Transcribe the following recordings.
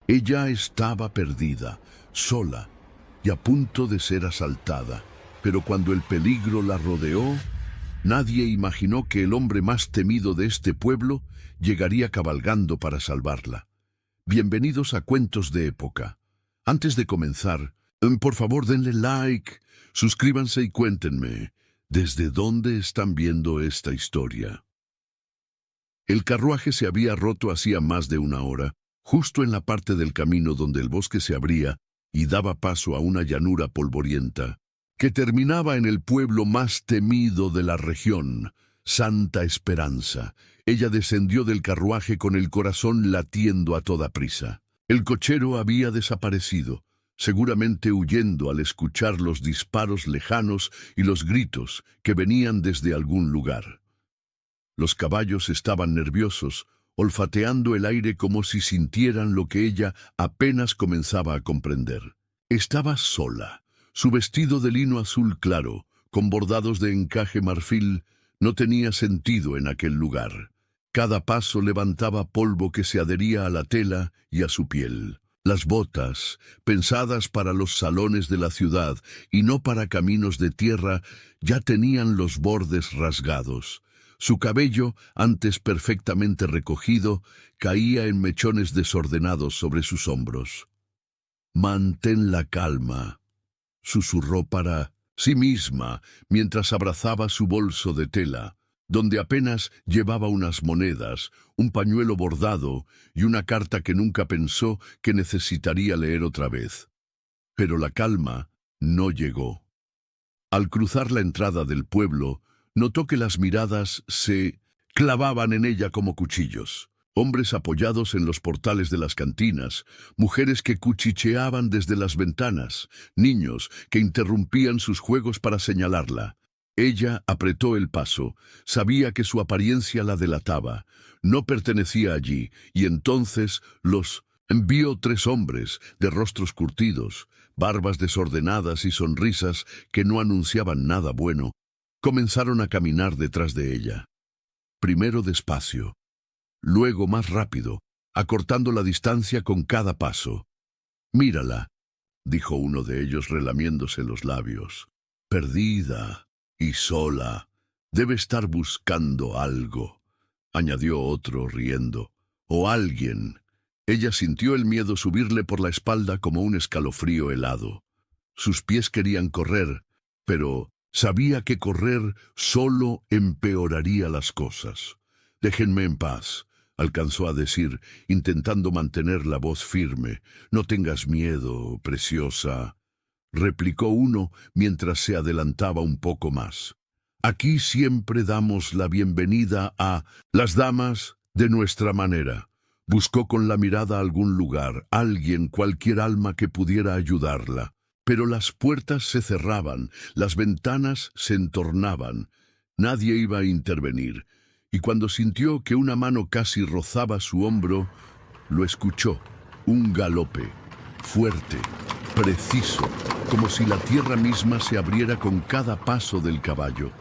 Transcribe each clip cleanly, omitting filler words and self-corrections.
Ella estaba perdida, sola y a punto de ser asaltada. Pero cuando el peligro la rodeó, nadie imaginó que el hombre más temido de este pueblo llegaría cabalgando para salvarla. Bienvenidos a Cuentos de Época. Antes de comenzar, por favor denle like, suscríbanse y cuéntenme desde dónde están viendo esta historia. El carruaje se había roto hacía más de una hora, justo en la parte del camino donde el bosque se abría y daba paso a una llanura polvorienta, que terminaba en el pueblo más temido de la región, Santa Esperanza. Ella descendió del carruaje con el corazón latiendo a toda prisa. El cochero había desaparecido, seguramente huyendo al escuchar los disparos lejanos y los gritos que venían desde algún lugar. Los caballos estaban nerviosos, olfateando el aire como si sintieran lo que ella apenas comenzaba a comprender. Estaba sola. Su vestido de lino azul claro, con bordados de encaje marfil, no tenía sentido en aquel lugar. Cada paso levantaba polvo que se adhería a la tela y a su piel. Las botas, pensadas para los salones de la ciudad y no para caminos de tierra, ya tenían los bordes rasgados. Su cabello, antes perfectamente recogido, caía en mechones desordenados sobre sus hombros. «Mantén la calma», susurró para sí misma mientras abrazaba su bolso de tela, donde apenas llevaba unas monedas, un pañuelo bordado y una carta que nunca pensó que necesitaría leer otra vez. Pero la calma no llegó. Al cruzar la entrada del pueblo, notó que las miradas se clavaban en ella como cuchillos. Hombres apoyados en los portales de las cantinas, mujeres que cuchicheaban desde las ventanas, niños que interrumpían sus juegos para señalarla. Ella apretó el paso, sabía que su apariencia la delataba, no pertenecía allí, y entonces vio 3 hombres de rostros curtidos, barbas desordenadas y sonrisas que no anunciaban nada bueno. Comenzaron a caminar detrás de ella. Primero despacio, luego más rápido, acortando la distancia con cada paso. «Mírala», dijo uno de ellos relamiéndose los labios. «Perdida y sola. Debe estar buscando algo», añadió otro riendo. «O alguien». Ella sintió el miedo subirle por la espalda como un escalofrío helado. Sus pies querían correr, pero sabía que correr solo empeoraría las cosas. «Déjenme en paz», alcanzó a decir, intentando mantener la voz firme. «No tengas miedo, preciosa», replicó uno mientras se adelantaba un poco más. «Aquí siempre damos la bienvenida a las damas de nuestra manera». Buscó con la mirada algún lugar, alguien, cualquier alma que pudiera ayudarla. Pero las puertas se cerraban, las ventanas se entornaban. Nadie iba a intervenir. Y cuando sintió que una mano casi rozaba su hombro, lo escuchó. Un galope, fuerte, preciso, como si la tierra misma se abriera con cada paso del caballo.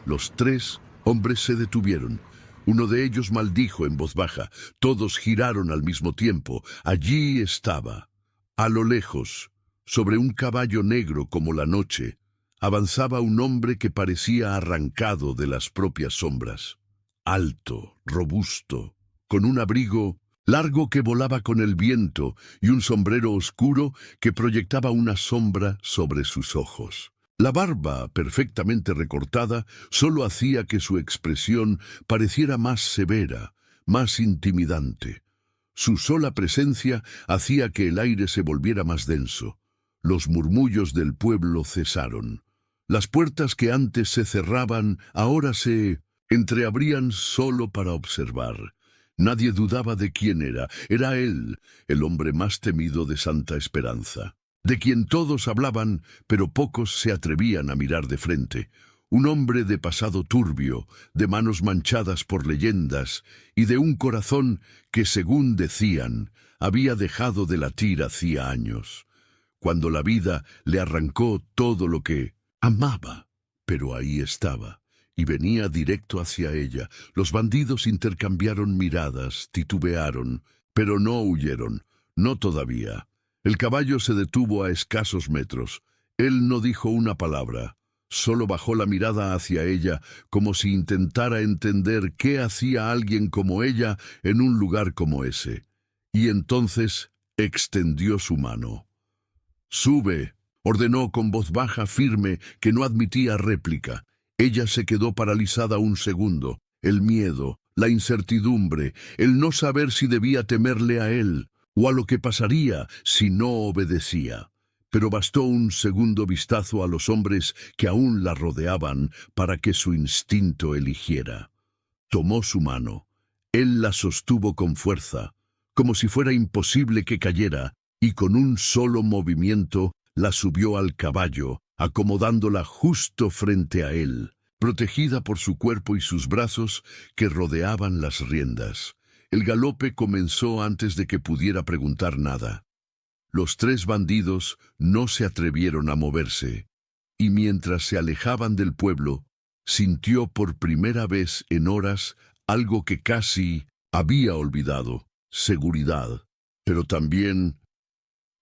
Los 3 hombres se detuvieron. Uno de ellos maldijo en voz baja. Todos giraron al mismo tiempo. Allí estaba, a lo lejos, sobre un caballo negro como la noche, avanzaba un hombre que parecía arrancado de las propias sombras. Alto, robusto, con un abrigo largo que volaba con el viento y un sombrero oscuro que proyectaba una sombra sobre sus ojos. La barba, perfectamente recortada, solo hacía que su expresión pareciera más severa, más intimidante. Su sola presencia hacía que el aire se volviera más denso. Los murmullos del pueblo cesaron. Las puertas que antes se cerraban ahora se entreabrían solo para observar. Nadie dudaba de quién era. Era él, el hombre más temido de Santa Esperanza, de quien todos hablaban, pero pocos se atrevían a mirar de frente. Un hombre de pasado turbio, de manos manchadas por leyendas y de un corazón que, según decían, había dejado de latir hacía años, cuando la vida le arrancó todo lo que amaba. Pero ahí estaba, y venía directo hacia ella. Los bandidos intercambiaron miradas, titubearon, pero no huyeron. No todavía. El caballo se detuvo a escasos metros. Él no dijo una palabra. Solo bajó la mirada hacia ella, como si intentara entender qué hacía alguien como ella en un lugar como ese. Y entonces extendió su mano. «Sube», ordenó con voz baja, firme, que no admitía réplica. Ella se quedó paralizada un segundo. El miedo, la incertidumbre, el no saber si debía temerle a él, o a lo que pasaría si no obedecía. Pero bastó un segundo vistazo a los hombres que aún la rodeaban para que su instinto eligiera. Tomó su mano. Él la sostuvo con fuerza, como si fuera imposible que cayera, y con un solo movimiento la subió al caballo, acomodándola justo frente a él, protegida por su cuerpo y sus brazos que rodeaban las riendas. El galope comenzó antes de que pudiera preguntar nada. Los tres bandidos no se atrevieron a moverse, y mientras se alejaban del pueblo, sintió por primera vez en horas algo que casi había olvidado: seguridad, pero también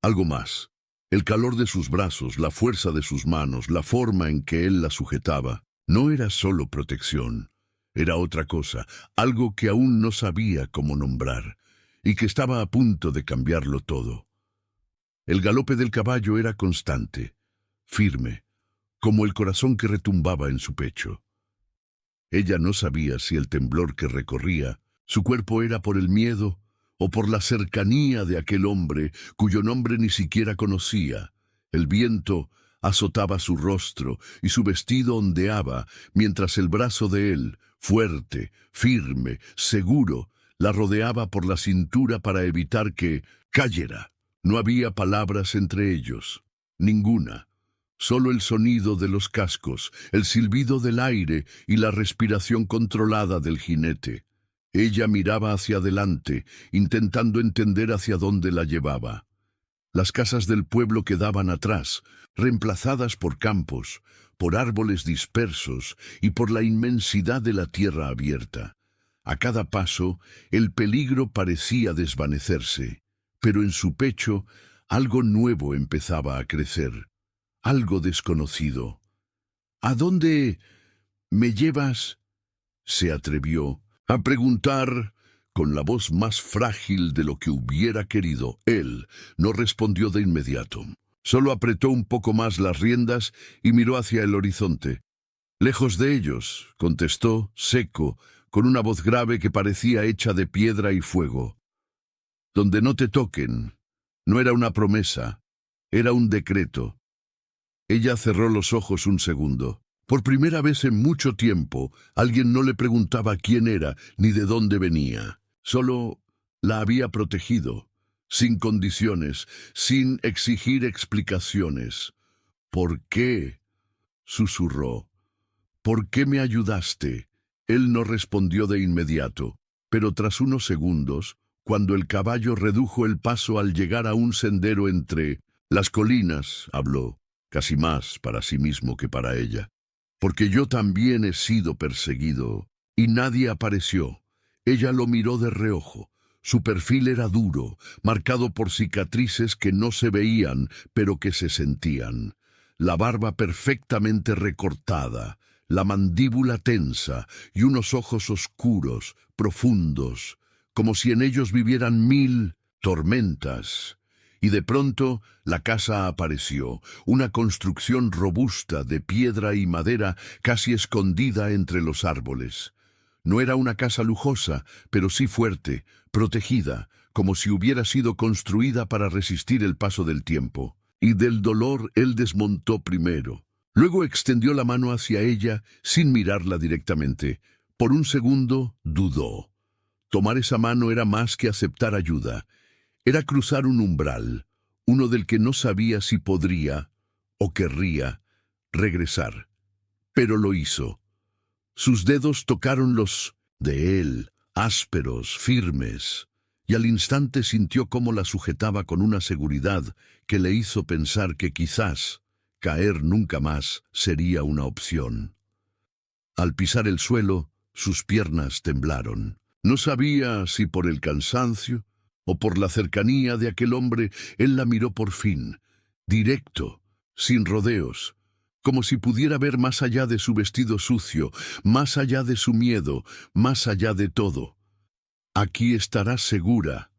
algo más. El calor de sus brazos, la fuerza de sus manos, la forma en que él la sujetaba, no era solo protección. Era otra cosa, algo que aún no sabía cómo nombrar, y que estaba a punto de cambiarlo todo. El galope del caballo era constante, firme, como el corazón que retumbaba en su pecho. Ella no sabía si el temblor que recorría su cuerpo era por el miedo o por la cercanía de aquel hombre cuyo nombre ni siquiera conocía. El viento azotaba su rostro y su vestido ondeaba mientras el brazo de él, fuerte, firme, seguro, la rodeaba por la cintura para evitar que cayera. No había palabras entre ellos, ninguna. Solo el sonido de los cascos, el silbido del aire y la respiración controlada del jinete. Ella miraba hacia adelante, intentando entender hacia dónde la llevaba. Las casas del pueblo quedaban atrás, reemplazadas por campos, por árboles dispersos y por la inmensidad de la tierra abierta. A cada paso, el peligro parecía desvanecerse, pero en su pecho algo nuevo empezaba a crecer, algo desconocido. «¿A dónde me llevas?», se atrevió a preguntar con la voz más frágil de lo que hubiera querido. Él no respondió de inmediato. Solo apretó un poco más las riendas y miró hacia el horizonte. «Lejos de ellos», contestó, seco, con una voz grave que parecía hecha de piedra y fuego. «Donde no te toquen». No era una promesa, era un decreto. Ella cerró los ojos un segundo. Por primera vez en mucho tiempo, alguien no le preguntaba quién era ni de dónde venía. Solo la había protegido, sin condiciones, sin exigir explicaciones. «¿Por qué?», susurró. «¿Por qué me ayudaste?». Él no respondió de inmediato, pero tras unos segundos, cuando el caballo redujo el paso al llegar a un sendero entre las colinas, habló, casi más para sí mismo que para ella. «Porque yo también he sido perseguido». Y nadie apareció. Ella lo miró de reojo. Su perfil era duro, marcado por cicatrices que no se veían, pero que se sentían. La barba perfectamente recortada, la mandíbula tensa y unos ojos oscuros, profundos, como si en ellos vivieran 1000 tormentas. Y de pronto la casa apareció, una construcción robusta de piedra y madera casi escondida entre los árboles. No era una casa lujosa, pero sí fuerte, protegida, como si hubiera sido construida para resistir el paso del tiempo. Y del dolor él desmontó primero. Luego extendió la mano hacia ella sin mirarla directamente. Por un segundo dudó. Tomar esa mano era más que aceptar ayuda. Era cruzar un umbral, uno del que no sabía si podría o querría regresar. Pero lo hizo. Sus dedos tocaron los de él, ásperos, firmes, y al instante sintió cómo la sujetaba con una seguridad que le hizo pensar que quizás caer nunca más sería una opción. Al pisar el suelo, sus piernas temblaron. No sabía si por el cansancio o por la cercanía de aquel hombre, él la miró por fin, directo, sin rodeos, como si pudiera ver más allá de su vestido sucio, más allá de su miedo, más allá de todo. «Aquí estarás segura»,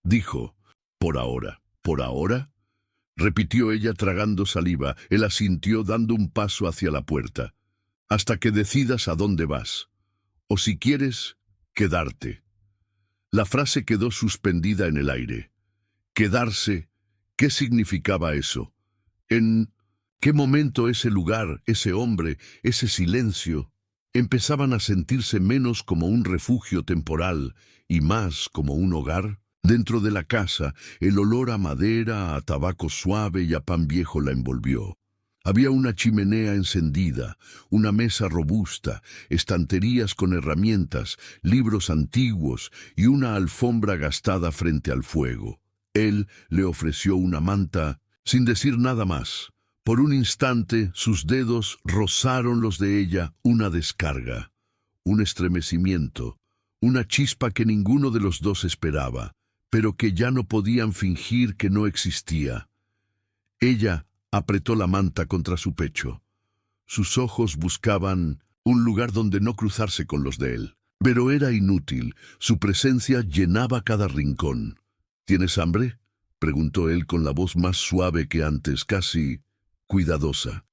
dijo. «¿Por ahora? ¿Por ahora?», repitió ella tragando saliva. Él asintió dando un paso hacia la puerta. «Hasta que decidas a dónde vas. O si quieres, quedarte». La frase quedó suspendida en el aire. Quedarse, ¿qué significaba eso? ¿En qué momento ese lugar, ese hombre, ese silencio, empezaban a sentirse menos como un refugio temporal y más como un hogar? Dentro de la casa, el olor a madera, a tabaco suave y a pan viejo la envolvió. Había una chimenea encendida, una mesa robusta, estanterías con herramientas, libros antiguos y una alfombra gastada frente al fuego. Él le ofreció una manta sin decir nada más. Por un instante sus dedos rozaron los de ella, una descarga, un estremecimiento, una chispa que ninguno de los dos esperaba, pero que ya no podían fingir que no existía. Ella apretó la manta contra su pecho. Sus ojos buscaban un lugar donde no cruzarse con los de él. Pero era inútil, su presencia llenaba cada rincón. «¿Tienes hambre?», preguntó él con la voz más suave que antes, casi cuidadosa.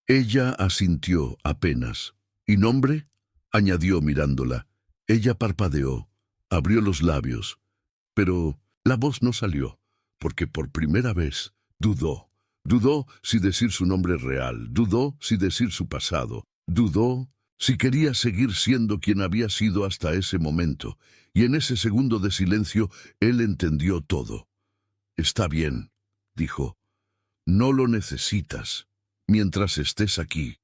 Ella asintió apenas. «¿Y nombre?», añadió mirándola. Ella parpadeó, abrió los labios, pero la voz no salió, porque por primera vez dudó. Dudó si decir su nombre real, dudó si decir su pasado, dudó si quería seguir siendo quien había sido hasta ese momento, y en ese segundo de silencio él entendió todo. «Está bien», dijo. «No lo necesitas mientras estés aquí».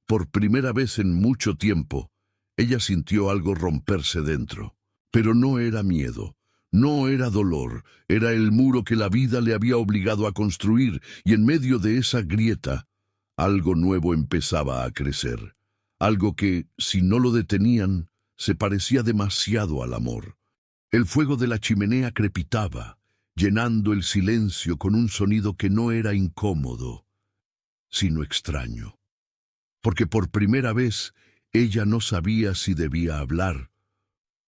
Por primera vez en mucho tiempo, ella sintió algo romperse dentro, pero no era miedo. No era dolor, era el muro que la vida le había obligado a construir, y en medio de esa grieta, algo nuevo empezaba a crecer. Algo que, si no lo detenían, se parecía demasiado al amor. El fuego de la chimenea crepitaba, llenando el silencio con un sonido que no era incómodo, sino extraño. Porque por primera vez ella no sabía si debía hablar,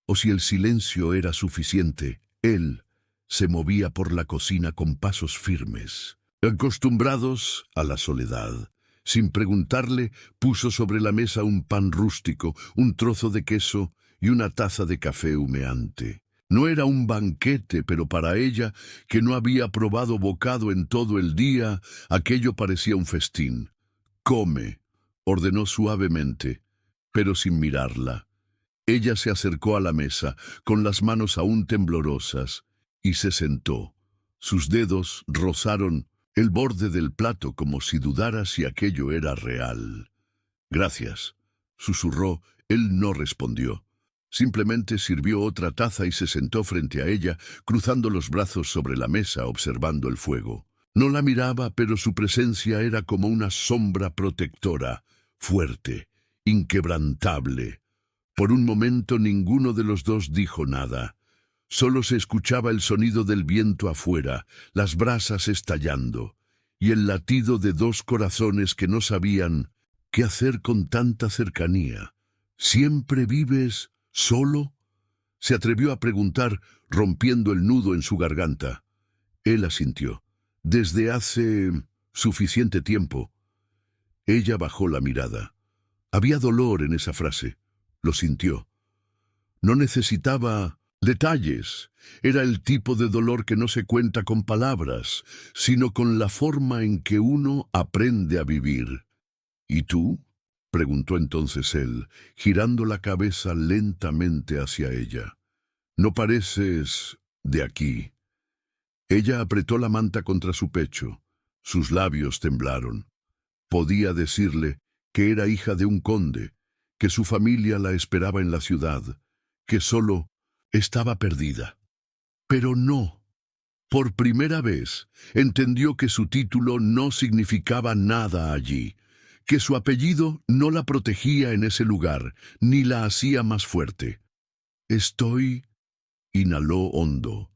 o si el silencio era suficiente. Él se movía por la cocina con pasos firmes, acostumbrados a la soledad. Sin preguntarle, puso sobre la mesa un pan rústico, un trozo de queso y una taza de café humeante. No era un banquete, pero para ella, que no había probado bocado en todo el día, aquello parecía un festín. «Come», ordenó suavemente, pero sin mirarla. Ella se acercó a la mesa, con las manos aún temblorosas, y se sentó. Sus dedos rozaron el borde del plato como si dudara si aquello era real. «Gracias», susurró. Él no respondió. Simplemente sirvió otra taza y se sentó frente a ella, cruzando los brazos sobre la mesa, observando el fuego. No la miraba, pero su presencia era como una sombra protectora, fuerte, inquebrantable. Por un momento ninguno de los dos dijo nada. Solo se escuchaba el sonido del viento afuera, las brasas estallando, y el latido de dos corazones que no sabían qué hacer con tanta cercanía. «¿Siempre vives solo?», se atrevió a preguntar, rompiendo el nudo en su garganta. Él asintió. «Desde hace suficiente tiempo». Ella bajó la mirada. Había dolor en esa frase. Lo sintió. No necesitaba detalles. Era el tipo de dolor que no se cuenta con palabras, sino con la forma en que uno aprende a vivir. «¿Y tú?», preguntó entonces él, girando la cabeza lentamente hacia ella. «No pareces de aquí». Ella apretó la manta contra su pecho. Sus labios temblaron. Podía decirle que era hija de un conde, que su familia la esperaba en la ciudad, que solo estaba perdida. Pero no. Por primera vez entendió que su título no significaba nada allí, que su apellido no la protegía en ese lugar, ni la hacía más fuerte. «Estoy Inhaló hondo.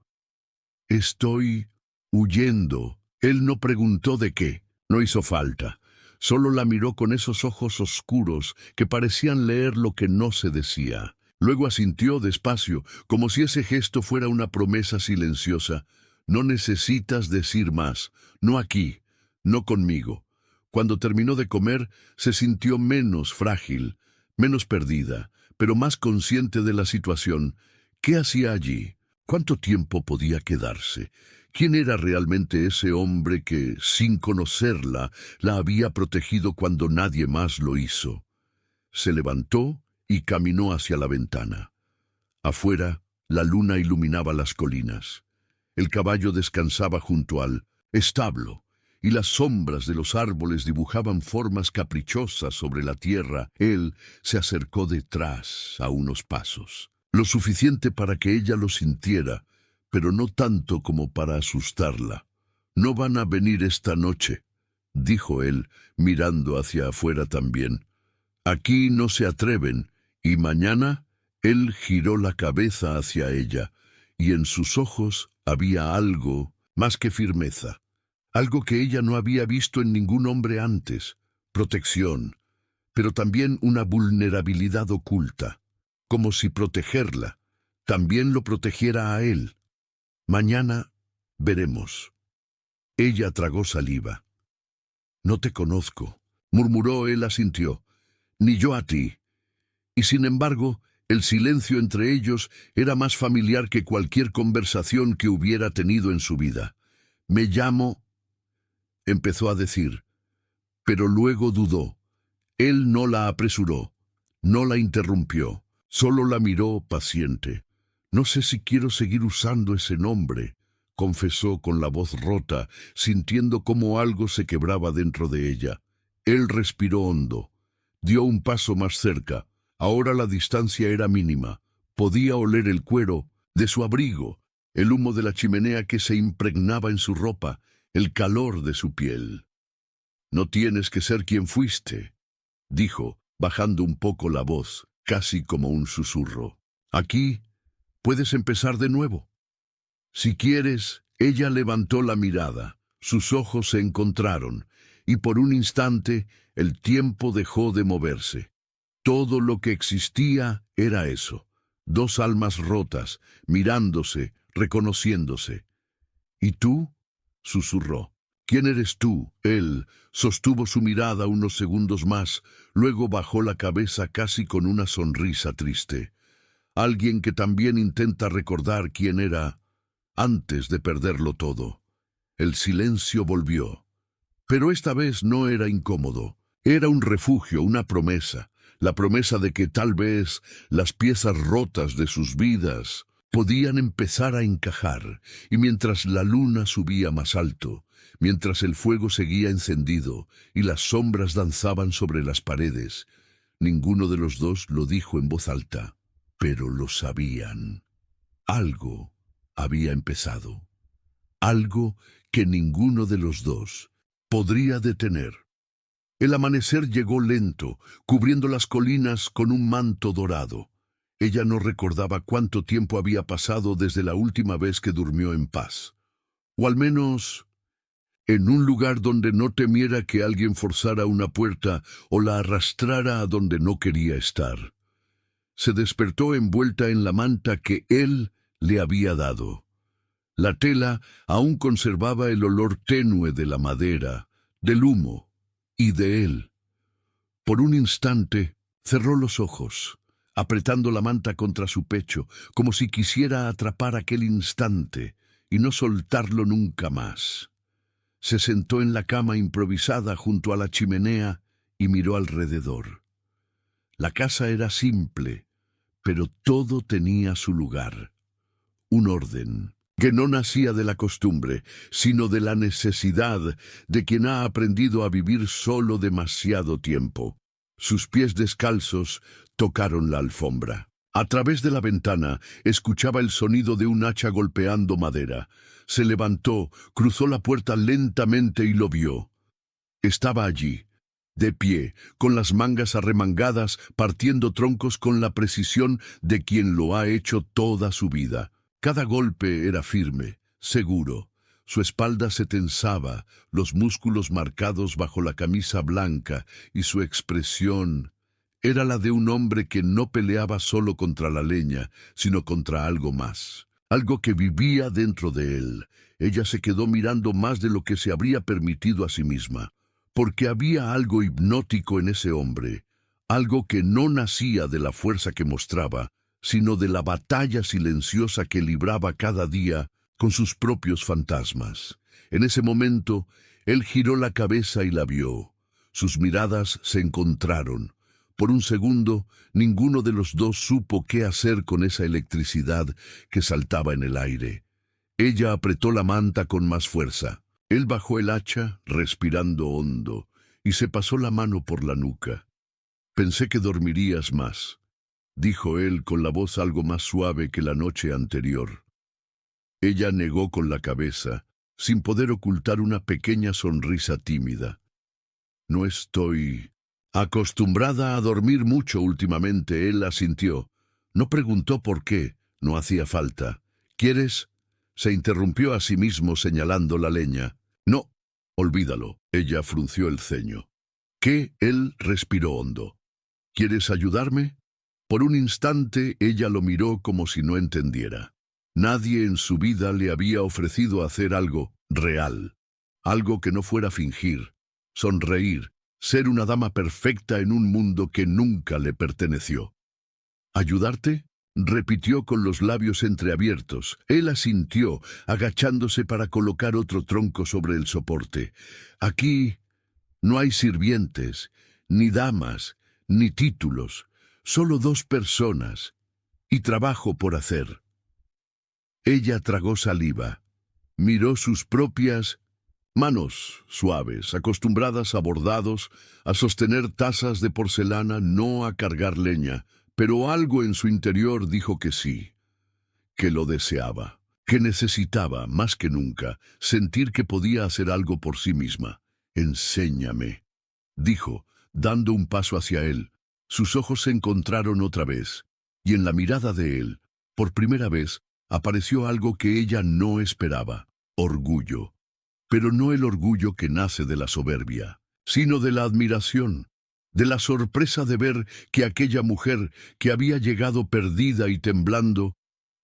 Estoy huyendo. Él no preguntó de qué. No hizo falta. Solo la miró con esos ojos oscuros que parecían leer lo que no se decía. Luego asintió despacio, como si ese gesto fuera una promesa silenciosa. No necesitas decir más. No aquí. No conmigo. Cuando terminó de comer, se sintió menos frágil, menos perdida, pero más consciente de la situación. ¿Qué hacía allí? ¿Cuánto tiempo podía quedarse? ¿Quién era realmente ese hombre que, sin conocerla, la había protegido cuando nadie más lo hizo? Se levantó y caminó hacia la ventana. Afuera, la luna iluminaba las colinas. El caballo descansaba junto al establo, y las sombras de los árboles dibujaban formas caprichosas sobre la tierra. Él se acercó detrás a unos pasos, lo suficiente para que ella lo sintiera, pero no tanto como para asustarla. «No van a venir esta noche», dijo él, mirando hacia afuera también. «Aquí no se atreven, y mañana...» Él giró la cabeza hacia ella, y en sus ojos había algo más que firmeza, algo que ella no había visto en ningún hombre antes: protección, pero también una vulnerabilidad oculta, como si protegerla también lo protegiera a él. «Mañana veremos». Ella tragó saliva. «No te conozco», murmuró. Él asintió. «Ni yo a ti». Y sin embargo, el silencio entre ellos era más familiar que cualquier conversación que hubiera tenido en su vida. «Me llamo...» empezó a decir, pero luego dudó. Él no la apresuró, no la interrumpió, solo la miró paciente. «No sé si quiero seguir usando ese nombre», confesó con la voz rota, sintiendo cómo algo se quebraba dentro de ella. Él respiró hondo, dio un paso más cerca. Ahora la distancia era mínima. Podía oler el cuero de su abrigo, el humo de la chimenea que se impregnaba en su ropa, el calor de su piel. «No tienes que ser quien fuiste», dijo, bajando un poco la voz, casi como un susurro. «Aquí puedes empezar de nuevo. Si quieres». Ella levantó la mirada, sus ojos se encontraron, y por un instante el tiempo dejó de moverse. Todo lo que existía era eso, dos almas rotas, mirándose, reconociéndose. «¿Y tú?», susurró. «¿Quién eres tú?». Él sostuvo su mirada unos segundos más, luego bajó la cabeza casi con una sonrisa triste. Alguien que también intenta recordar quién era antes de perderlo todo. El silencio volvió. Pero esta vez no era incómodo. Era un refugio, una promesa. La promesa de que tal vez las piezas rotas de sus vidas podían empezar a encajar, y mientras la luna subía más alto, mientras el fuego seguía encendido y las sombras danzaban sobre las paredes, ninguno de los dos lo dijo en voz alta, pero lo sabían. Algo había empezado, algo que ninguno de los dos podría detener. El amanecer llegó lento, cubriendo las colinas con un manto dorado. Ella no recordaba cuánto tiempo había pasado desde la última vez que durmió en paz. O al menos en un lugar donde no temiera que alguien forzara una puerta o la arrastrara a donde no quería estar. Se despertó envuelta en la manta que él le había dado. La tela aún conservaba el olor tenue de la madera, del humo y de él. Por un instante cerró los ojos, apretando la manta contra su pecho, como si quisiera atrapar aquel instante y no soltarlo nunca más. Se sentó en la cama improvisada junto a la chimenea y miró alrededor. La casa era simple, pero todo tenía su lugar. Un orden que no nacía de la costumbre, sino de la necesidad de quien ha aprendido a vivir solo demasiado tiempo. Sus pies descalzos tocaron la alfombra. A través de la ventana escuchaba el sonido de un hacha golpeando madera. Se levantó, cruzó la puerta lentamente y lo vio. Estaba allí, de pie, con las mangas arremangadas, partiendo troncos con la precisión de quien lo ha hecho toda su vida. Cada golpe era firme, seguro. Su espalda se tensaba, los músculos marcados bajo la camisa blanca, y su expresión era la de un hombre que no peleaba solo contra la leña, sino contra algo más, algo que vivía dentro de él. Ella se quedó mirando más de lo que se habría permitido a sí misma, porque había algo hipnótico en ese hombre, algo que no nacía de la fuerza que mostraba, sino de la batalla silenciosa que libraba cada día con sus propios fantasmas. En ese momento, él giró la cabeza y la vio. Sus miradas se encontraron. Por un segundo, ninguno de los dos supo qué hacer con esa electricidad que saltaba en el aire. Ella apretó la manta con más fuerza. Él bajó el hacha, respirando hondo, y se pasó la mano por la nuca. «Pensé que dormirías más», dijo él con la voz algo más suave que la noche anterior. Ella negó con la cabeza, sin poder ocultar una pequeña sonrisa tímida. «No estoy acostumbrada a dormir mucho últimamente», él asintió. No preguntó por qué, no hacía falta. «¿Quieres?» Se interrumpió a sí mismo señalando la leña. «No, olvídalo», ella frunció el ceño. «¿Qué?» Él respiró hondo. «¿Quieres ayudarme?» Por un instante ella lo miró como si no entendiera. Nadie en su vida le había ofrecido hacer algo real, algo que no fuera fingir, sonreír, ser una dama perfecta en un mundo que nunca le perteneció. «¿Ayudarte?», repitió con los labios entreabiertos. Él asintió, agachándose para colocar otro tronco sobre el soporte. «Aquí no hay sirvientes, ni damas, ni títulos, solo dos personas, y trabajo por hacer». Ella tragó saliva, miró sus propias manos suaves, acostumbradas a bordados, a sostener tazas de porcelana, no a cargar leña, pero algo en su interior dijo que sí, que lo deseaba, que necesitaba, más que nunca, sentir que podía hacer algo por sí misma. «Enséñame», dijo, dando un paso hacia él. Sus ojos se encontraron otra vez, y en la mirada de él, por primera vez, apareció algo que ella no esperaba: orgullo. Pero no el orgullo que nace de la soberbia, sino de la admiración, de la sorpresa de ver que aquella mujer que había llegado perdida y temblando,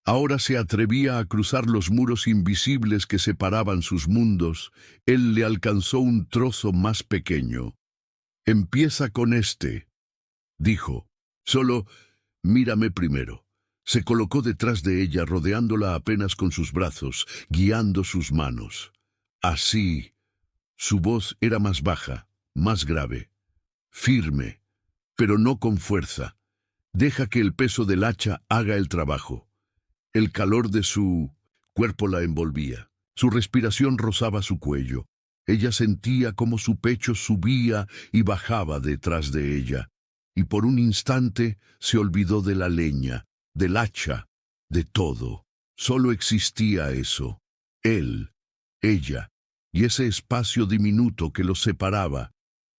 ahora se atrevía a cruzar los muros invisibles que separaban sus mundos. Él le alcanzó un trozo más pequeño. «Empieza con este», dijo. «Solo mírame primero». Se colocó detrás de ella, rodeándola apenas con sus brazos, guiando sus manos. Así, su voz era más baja, más grave, firme, pero no con fuerza. «Deja que el peso del hacha haga el trabajo». El calor de su cuerpo la envolvía. Su respiración rozaba su cuello. Ella sentía cómo su pecho subía y bajaba detrás de ella. Y por un instante se olvidó de la leña, del hacha, de todo. Solo existía eso. Él, ella, y ese espacio diminuto que los separaba,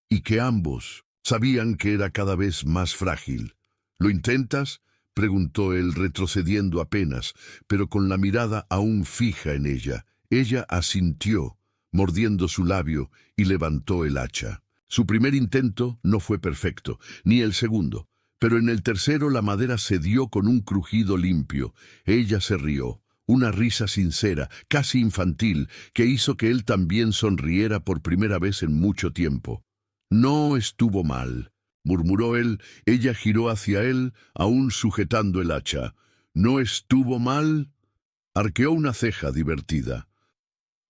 y que ambos sabían que era cada vez más frágil. «¿Lo intentas?», preguntó él, retrocediendo apenas, pero con la mirada aún fija en ella. Ella asintió, mordiendo su labio, y levantó el hacha. Su primer intento no fue perfecto, ni el segundo, pero en el tercero la madera cedió con un crujido limpio. Ella se rió, una risa sincera, casi infantil, que hizo que él también sonriera por primera vez en mucho tiempo. «No estuvo mal», murmuró él. Ella giró hacia él, aún sujetando el hacha. «¿No estuvo mal?», arqueó una ceja divertida.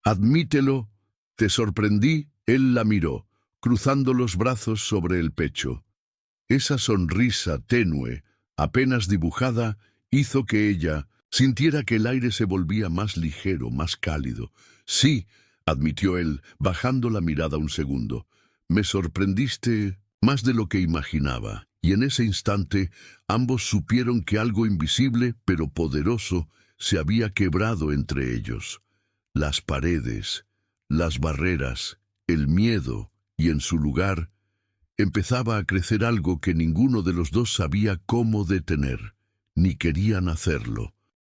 «Admítelo, te sorprendí». Él la miró, cruzando los brazos sobre el pecho. Esa sonrisa tenue, apenas dibujada, hizo que ella sintiera que el aire se volvía más ligero, más cálido. «Sí», admitió él, bajando la mirada un segundo. «Me sorprendiste más de lo que imaginaba». Y en ese instante ambos supieron que algo invisible pero poderoso se había quebrado entre ellos. Las paredes, las barreras, el miedo, y en su lugar empezaba a crecer algo que ninguno de los dos sabía cómo detener, ni querían hacerlo.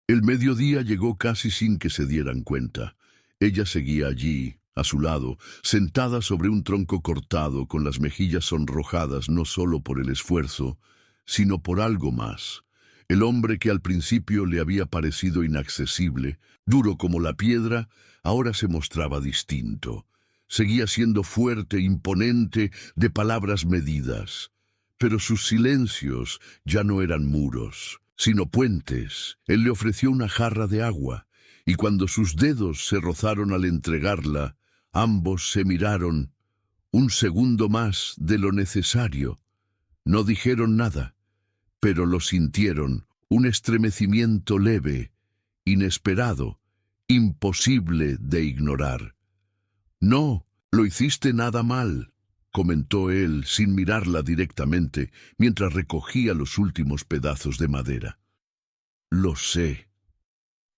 El mediodía llegó casi sin que se dieran cuenta. Ella seguía allí, a su lado, sentada sobre un tronco cortado, con las mejillas sonrojadas no solo por el esfuerzo, sino por algo más. El hombre que al principio le había parecido inaccesible, duro como la piedra, ahora se mostraba distinto. Seguía siendo fuerte, imponente, de palabras medidas. Pero sus silencios ya no eran muros, sino puentes. Él le ofreció una jarra de agua, y cuando sus dedos se rozaron al entregarla, ambos se miraron un segundo más de lo necesario. No dijeron nada, pero lo sintieron, un estremecimiento leve, inesperado, imposible de ignorar. No, lo hiciste nada mal, comentó él sin mirarla directamente, mientras recogía los últimos pedazos de madera. Lo sé,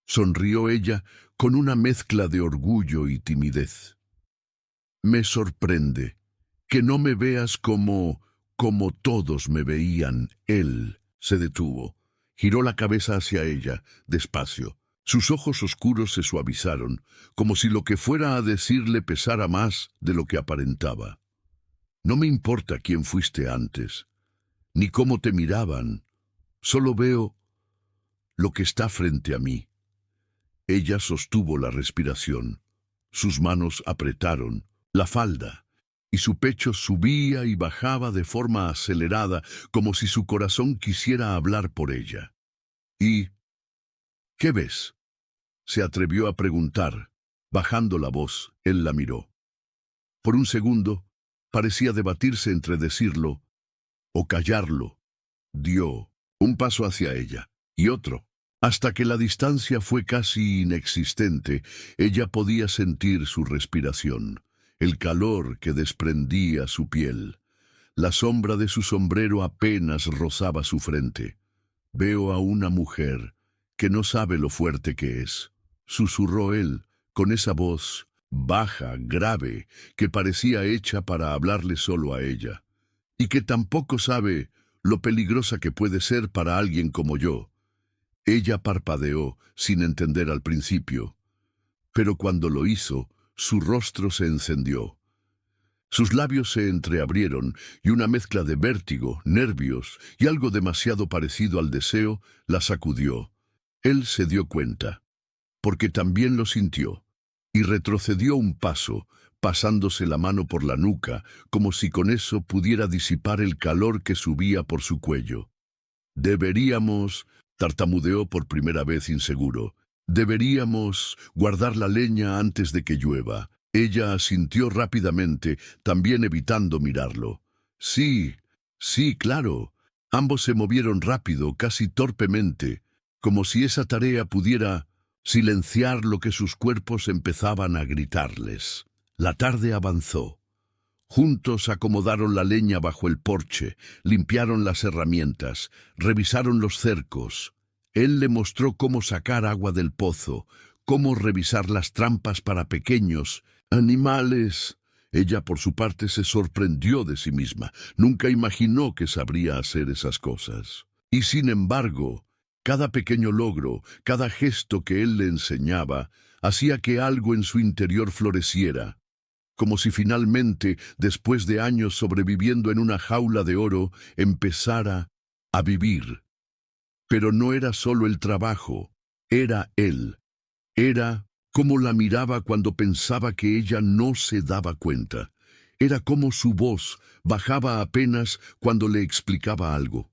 sonrió ella con una mezcla de orgullo y timidez. Me sorprende que no me veas como todos me veían. Él se detuvo, giró la cabeza hacia ella, despacio. Sus ojos oscuros se suavizaron, como si lo que fuera a decirle pesara más de lo que aparentaba. No me importa quién fuiste antes, ni cómo te miraban. Solo veo lo que está frente a mí. Ella sostuvo la respiración. Sus manos apretaron la falda, y su pecho subía y bajaba de forma acelerada, como si su corazón quisiera hablar por ella. ¿Y qué ves?, se atrevió a preguntar. Bajando la voz, él la miró. Por un segundo, parecía debatirse entre decirlo o callarlo. Dio un paso hacia ella, y otro. Hasta que la distancia fue casi inexistente, ella podía sentir su respiración, el calor que desprendía su piel. La sombra de su sombrero apenas rozaba su frente. Veo a una mujer que no sabe lo fuerte que es, susurró él, con esa voz baja, grave, que parecía hecha para hablarle solo a ella, y que tampoco sabe lo peligrosa que puede ser para alguien como yo. Ella parpadeó, sin entender al principio, pero cuando lo hizo, su rostro se encendió. Sus labios se entreabrieron y una mezcla de vértigo, nervios y algo demasiado parecido al deseo la sacudió. Él se dio cuenta, porque también lo sintió, y retrocedió un paso, pasándose la mano por la nuca, como si con eso pudiera disipar el calor que subía por su cuello. Deberíamos, tartamudeó por primera vez inseguro, deberíamos guardar la leña antes de que llueva. Ella asintió rápidamente, también evitando mirarlo. Sí, sí, claro. Ambos se movieron rápido, casi torpemente, como si esa tarea pudiera silenciar lo que sus cuerpos empezaban a gritarles. La tarde avanzó. Juntos acomodaron la leña bajo el porche, limpiaron las herramientas, revisaron los cercos. Él le mostró cómo sacar agua del pozo, cómo revisar las trampas para pequeños animales. Ella, por su parte, se sorprendió de sí misma. Nunca imaginó que sabría hacer esas cosas. Y sin embargo, cada pequeño logro, cada gesto que él le enseñaba, hacía que algo en su interior floreciera, como si finalmente, después de años sobreviviendo en una jaula de oro, empezara a vivir. Pero no era solo el trabajo, era él. Era cómo la miraba cuando pensaba que ella no se daba cuenta. Era como su voz bajaba apenas cuando le explicaba algo,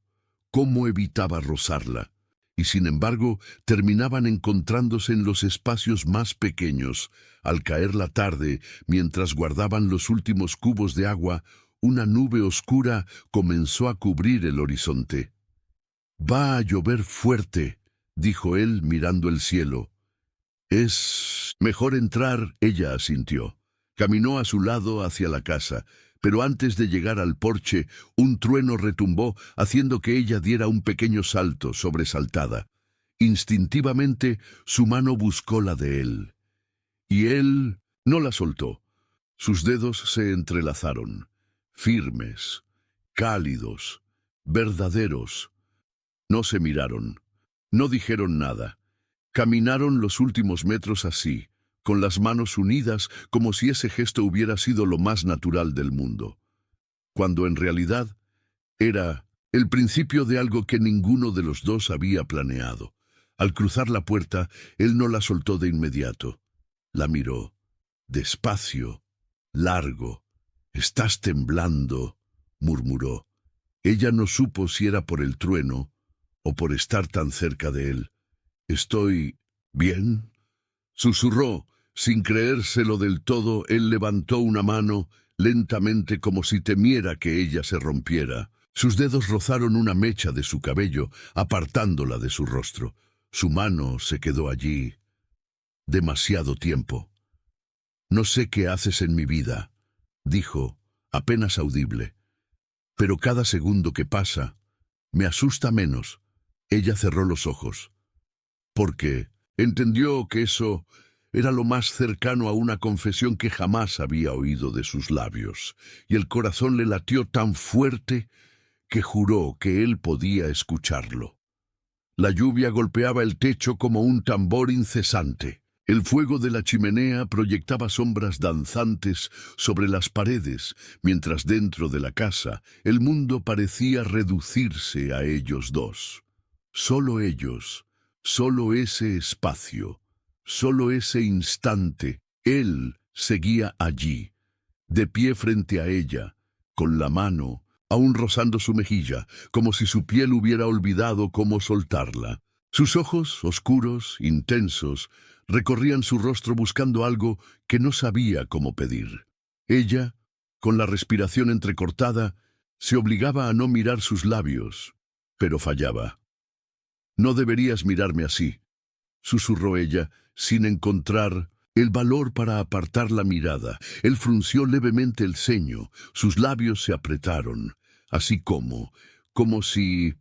cómo evitaba rozarla. Y sin embargo, terminaban encontrándose en los espacios más pequeños. Al caer la tarde, mientras guardaban los últimos cubos de agua, una nube oscura comenzó a cubrir el horizonte. «Va a llover fuerte», dijo él mirando el cielo. «Es mejor entrar», ella asintió. Caminó a su lado hacia la casa, pero antes de llegar al porche, un trueno retumbó, haciendo que ella diera un pequeño salto, sobresaltada. Instintivamente, su mano buscó la de él. Y él no la soltó. Sus dedos se entrelazaron, firmes, cálidos, verdaderos. No se miraron, no dijeron nada. Caminaron los últimos metros así, con las manos unidas, como si ese gesto hubiera sido lo más natural del mundo, cuando en realidad era el principio de algo que ninguno de los dos había planeado. Al cruzar la puerta, él no la soltó de inmediato. La miró, despacio, largo. «Estás temblando», murmuró. Ella no supo si era por el trueno o por estar tan cerca de él. «¿Estoy bien?», susurró. Sin creérselo del todo, él levantó una mano lentamente como si temiera que ella se rompiera. Sus dedos rozaron una mecha de su cabello, apartándola de su rostro. Su mano se quedó allí demasiado tiempo. «No sé qué haces en mi vida», dijo, apenas audible. «Pero cada segundo que pasa, me asusta menos». Ella cerró los ojos, porque entendió que eso era lo más cercano a una confesión que jamás había oído de sus labios, y el corazón le latió tan fuerte que juró que él podía escucharlo. La lluvia golpeaba el techo como un tambor incesante. El fuego de la chimenea proyectaba sombras danzantes sobre las paredes, mientras dentro de la casa el mundo parecía reducirse a ellos dos. Solo ellos, solo ese espacio, solo ese instante. Él seguía allí, de pie frente a ella, con la mano aún rozando su mejilla, como si su piel hubiera olvidado cómo soltarla. Sus ojos, oscuros, intensos, recorrían su rostro buscando algo que no sabía cómo pedir. Ella, con la respiración entrecortada, se obligaba a no mirar sus labios, pero fallaba. «No deberías mirarme así», susurró ella, sin encontrar el valor para apartar la mirada. Él frunció levemente el ceño, sus labios se apretaron, así como si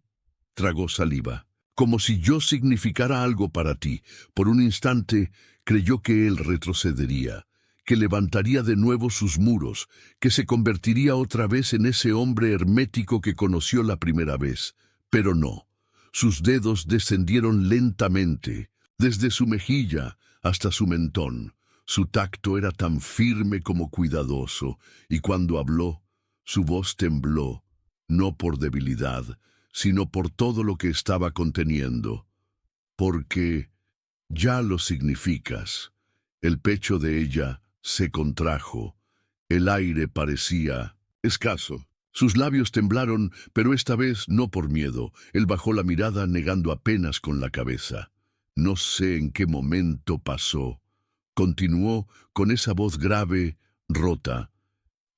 tragó saliva. «Como si yo significara algo para ti». Por un instante creyó que él retrocedería, que levantaría de nuevo sus muros, que se convertiría otra vez en ese hombre hermético que conoció la primera vez. Pero no. Sus dedos descendieron lentamente, desde su mejilla hasta su mentón. Su tacto era tan firme como cuidadoso, y cuando habló, su voz tembló, no por debilidad, sino por todo lo que estaba conteniendo. «Porque ya lo significas». El pecho de ella se contrajo. El aire parecía escaso. Sus labios temblaron, pero esta vez no por miedo. Él bajó la mirada, negando apenas con la cabeza. «No sé en qué momento pasó», continuó con esa voz grave, rota.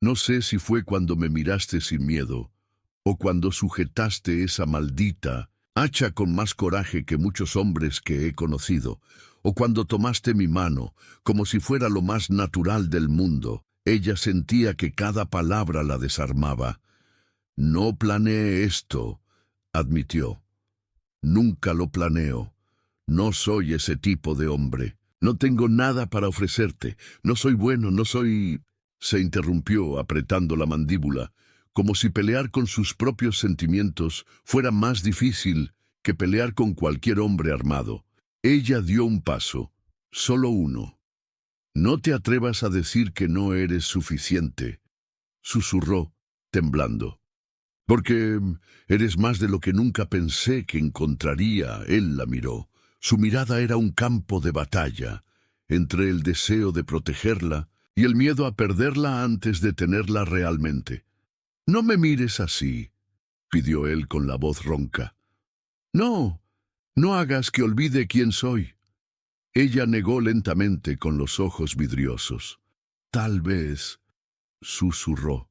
«No sé si fue cuando me miraste sin miedo, o cuando sujetaste esa maldita hacha con más coraje que muchos hombres que he conocido, o cuando tomaste mi mano, como si fuera lo más natural del mundo». Ella sentía que cada palabra la desarmaba. «No planeé esto», admitió. «Nunca lo planeo. No soy ese tipo de hombre. No tengo nada para ofrecerte. No soy bueno, no soy...». Se interrumpió, apretando la mandíbula, como si pelear con sus propios sentimientos fuera más difícil que pelear con cualquier hombre armado. Ella dio un paso, solo uno. «No te atrevas a decir que no eres suficiente», susurró, temblando. «Porque eres más de lo que nunca pensé que encontraría». Él la miró. Su mirada era un campo de batalla, entre el deseo de protegerla y el miedo a perderla antes de tenerla realmente. «No me mires así», pidió él con la voz ronca. «No, no hagas que olvide quién soy». Ella negó lentamente con los ojos vidriosos. «Tal vez», susurró,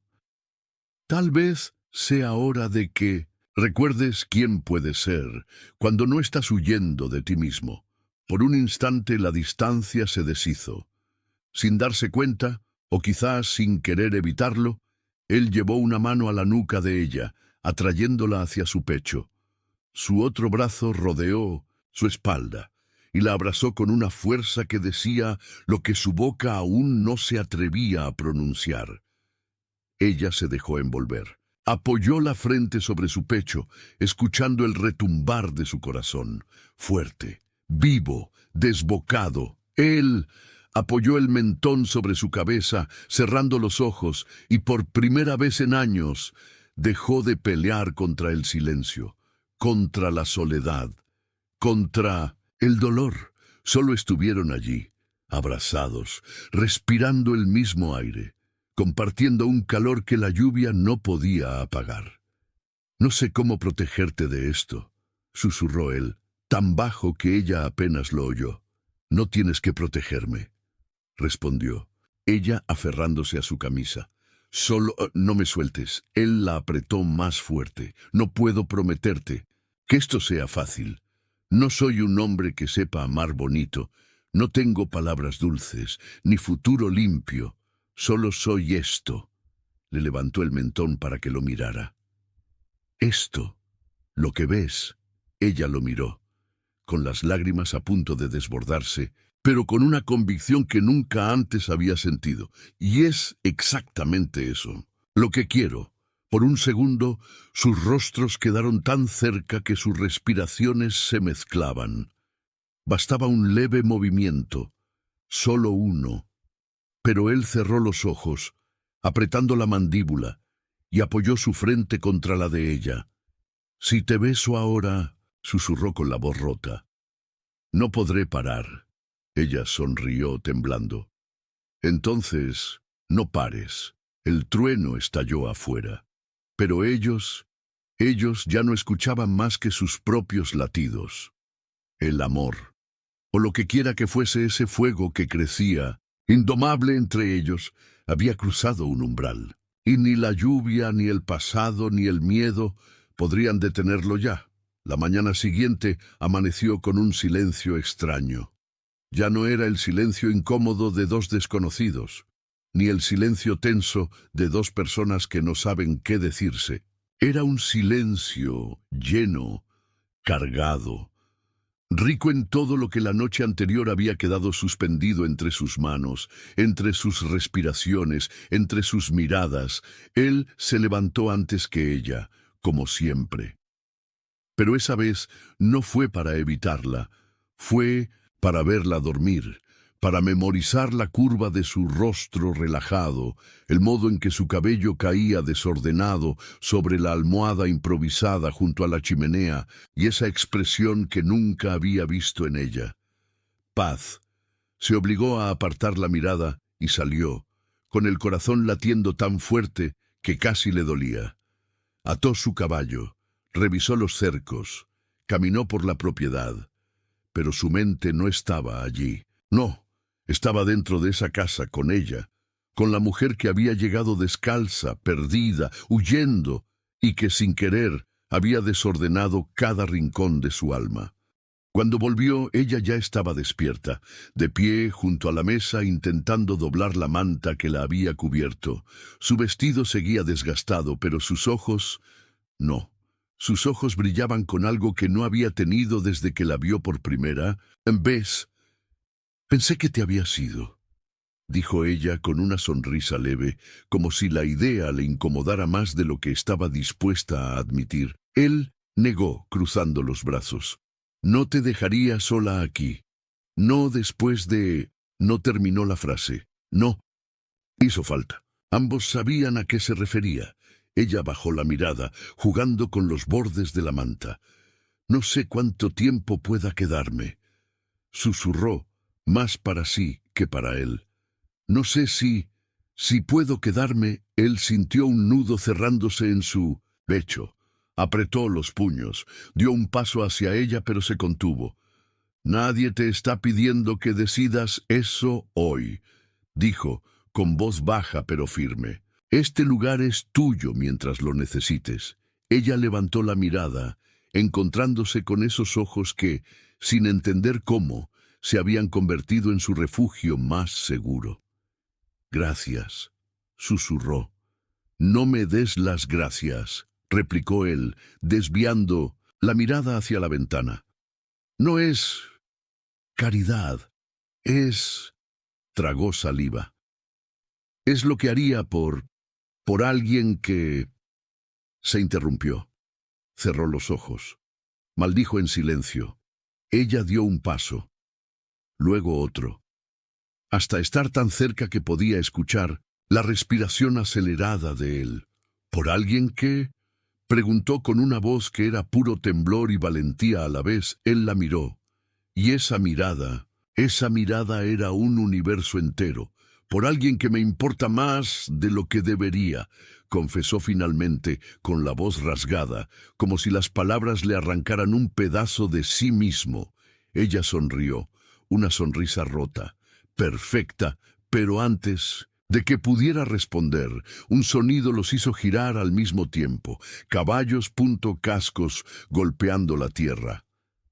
«tal vez sea hora de que recuerdes quién puedes ser cuando no estás huyendo de ti mismo». Por un instante la distancia se deshizo. Sin darse cuenta, o quizás sin querer evitarlo, él llevó una mano a la nuca de ella, atrayéndola hacia su pecho. Su otro brazo rodeó su espalda y la abrazó con una fuerza que decía lo que su boca aún no se atrevía a pronunciar. Ella se dejó envolver. Apoyó la frente sobre su pecho, escuchando el retumbar de su corazón, fuerte, vivo, desbocado. Él apoyó el mentón sobre su cabeza, cerrando los ojos, y por primera vez en años dejó de pelear contra el silencio, contra la soledad, contra el dolor. Solo estuvieron allí, abrazados, respirando el mismo aire, compartiendo un calor que la lluvia no podía apagar. «No sé cómo protegerte de esto», susurró él, tan bajo que ella apenas lo oyó. «No tienes que protegerme», respondió, ella aferrándose a su camisa. «Solo no me sueltes». Él la apretó más fuerte. «No puedo prometerte que esto sea fácil. No soy un hombre que sepa amar bonito. No tengo palabras dulces, ni futuro limpio. Solo soy esto». Le levantó el mentón para que lo mirara. «Esto, lo que ves». Ella lo miró, con las lágrimas a punto de desbordarse, pero con una convicción que nunca antes había sentido. «Y es exactamente eso. Lo que quiero». Por un segundo, sus rostros quedaron tan cerca que sus respiraciones se mezclaban. Bastaba un leve movimiento, solo uno. Pero él cerró los ojos, apretando la mandíbula, y apoyó su frente contra la de ella. «Si te beso ahora», susurró con la voz rota, «no podré parar». Ella sonrió temblando. «Entonces, no pares». El trueno estalló afuera. Pero ellos ya no escuchaban más que sus propios latidos. El amor, o lo que quiera que fuese ese fuego que crecía, indomable entre ellos, había cruzado un umbral. Y ni la lluvia, ni el pasado, ni el miedo podrían detenerlo ya. La mañana siguiente amaneció con un silencio extraño. Ya no era el silencio incómodo de dos desconocidos, ni el silencio tenso de dos personas que no saben qué decirse. Era un silencio lleno, cargado, rico en todo lo que la noche anterior había quedado suspendido entre sus manos, entre sus respiraciones, entre sus miradas. Él se levantó antes que ella, como siempre. Pero esa vez no fue para evitarla, fue para verla dormir, para memorizar la curva de su rostro relajado, el modo en que su cabello caía desordenado sobre la almohada improvisada junto a la chimenea y esa expresión que nunca había visto en ella. Paz. Se obligó a apartar la mirada y salió, con el corazón latiendo tan fuerte que casi le dolía. Ató su caballo, revisó los cercos, caminó por la propiedad, pero su mente no estaba allí. No. Estaba dentro de esa casa con ella, con la mujer que había llegado descalza, perdida, huyendo, y que sin querer había desordenado cada rincón de su alma. Cuando volvió, ella ya estaba despierta, de pie junto a la mesa intentando doblar la manta que la había cubierto. Su vestido seguía desgastado, pero sus ojos... no. Sus ojos brillaban con algo que no había tenido desde que la vio por primera vez. «Pensé que te habías ido», dijo ella con una sonrisa leve, como si la idea le incomodara más de lo que estaba dispuesta a admitir. Él negó, cruzando los brazos. «No te dejaría sola aquí. No después de...». No terminó la frase. No. Hizo falta. Ambos sabían a qué se refería. Ella bajó la mirada, jugando con los bordes de la manta. «No sé cuánto tiempo pueda quedarme», susurró, más para sí que para él. «No sé si puedo quedarme». Él sintió un nudo cerrándose en su pecho. Apretó los puños, dio un paso hacia ella, pero se contuvo. «Nadie te está pidiendo que decidas eso hoy», dijo, con voz baja pero firme. «Este lugar es tuyo mientras lo necesites». Ella levantó la mirada, encontrándose con esos ojos que, sin entender cómo, se habían convertido en su refugio más seguro. «Gracias», susurró. «No me des las gracias», replicó él, desviando la mirada hacia la ventana. «No es caridad, es...». Tragó saliva. «Es lo que haría por alguien que...». Se interrumpió. Cerró los ojos. Maldijo en silencio. Ella dio un paso, luego otro, hasta estar tan cerca que podía escuchar la respiración acelerada de él. ¿Por alguien qué? Preguntó con una voz que era puro temblor y valentía a la vez. Él la miró, y esa mirada era un universo entero. Por alguien que me importa más de lo que debería, confesó finalmente, con la voz rasgada, como si las palabras le arrancaran un pedazo de sí mismo. Ella sonrió, una sonrisa rota, perfecta, pero antes de que pudiera responder, un sonido los hizo girar al mismo tiempo, caballos cascos golpeando la tierra.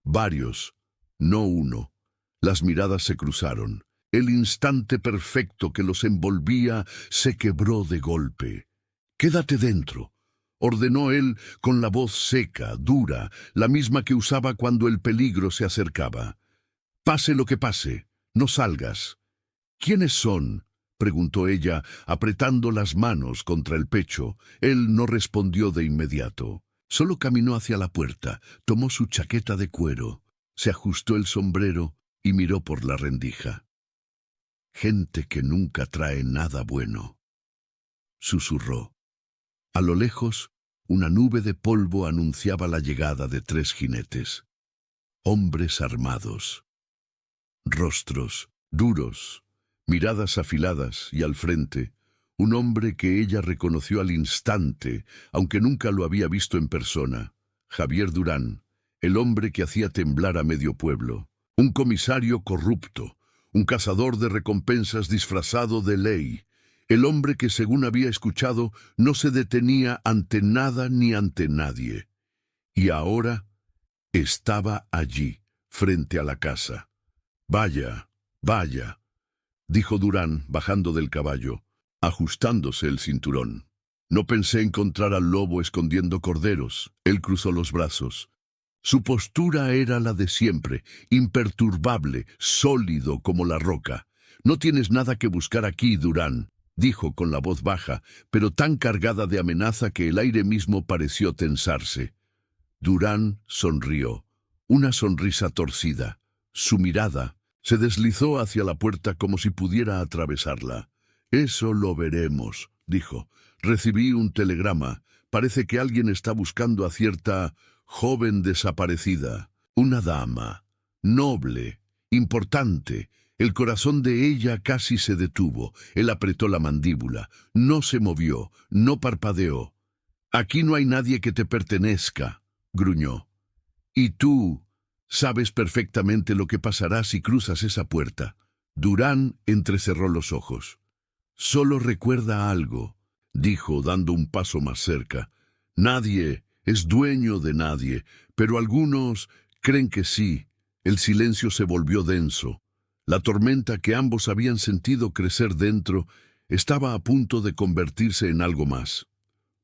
Varios, no uno. Las miradas se cruzaron. El instante perfecto que los envolvía se quebró de golpe. «Quédate dentro», ordenó él con la voz seca, dura, la misma que usaba cuando el peligro se acercaba. «Pase lo que pase, no salgas». «¿Quiénes son?», preguntó ella, apretando las manos contra el pecho. Él no respondió de inmediato. Solo caminó hacia la puerta, tomó su chaqueta de cuero, se ajustó el sombrero y miró por la rendija. «Gente que nunca trae nada bueno», susurró. A lo lejos, una nube de polvo anunciaba la llegada de 3 jinetes. Hombres armados. Rostros duros, miradas afiladas y al frente, un hombre que ella reconoció al instante, aunque nunca lo había visto en persona. Javier Durán, el hombre que hacía temblar a medio pueblo. Un comisario corrupto, un cazador de recompensas disfrazado de ley. El hombre que, según había escuchado, no se detenía ante nada ni ante nadie. Y ahora estaba allí, frente a la casa. «Vaya, vaya», dijo Durán, bajando del caballo, ajustándose el cinturón. «No pensé encontrar al lobo escondiendo corderos». Él cruzó los brazos. Su postura era la de siempre, imperturbable, sólido como la roca. «No tienes nada que buscar aquí, Durán», dijo con la voz baja, pero tan cargada de amenaza que el aire mismo pareció tensarse. Durán sonrió, una sonrisa torcida. Su mirada se deslizó hacia la puerta como si pudiera atravesarla. «Eso lo veremos», dijo. «Recibí un telegrama. Parece que alguien está buscando a cierta joven desaparecida. Una dama, noble, importante». El corazón de ella casi se detuvo. Él apretó la mandíbula. No se movió, no parpadeó. «Aquí no hay nadie que te pertenezca», gruñó. «Y tú sabes perfectamente lo que pasará si cruzas esa puerta». Durán entrecerró los ojos. «Solo recuerda algo», dijo, dando un paso más cerca. «Nadie es dueño de nadie, pero algunos creen que sí». El silencio se volvió denso. La tormenta que ambos habían sentido crecer dentro estaba a punto de convertirse en algo más.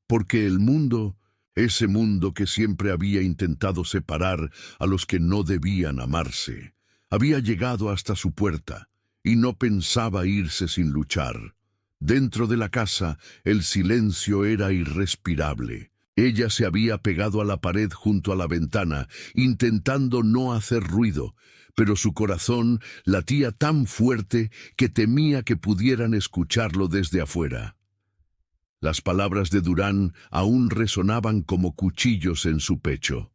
Porque el mundo, ese mundo que siempre había intentado separar a los que no debían amarse, había llegado hasta su puerta y no pensaba irse sin luchar. Dentro de la casa, el silencio era irrespirable. Ella se había pegado a la pared junto a la ventana, intentando no hacer ruido, pero su corazón latía tan fuerte que temía que pudieran escucharlo desde afuera. Las palabras de Durán aún resonaban como cuchillos en su pecho.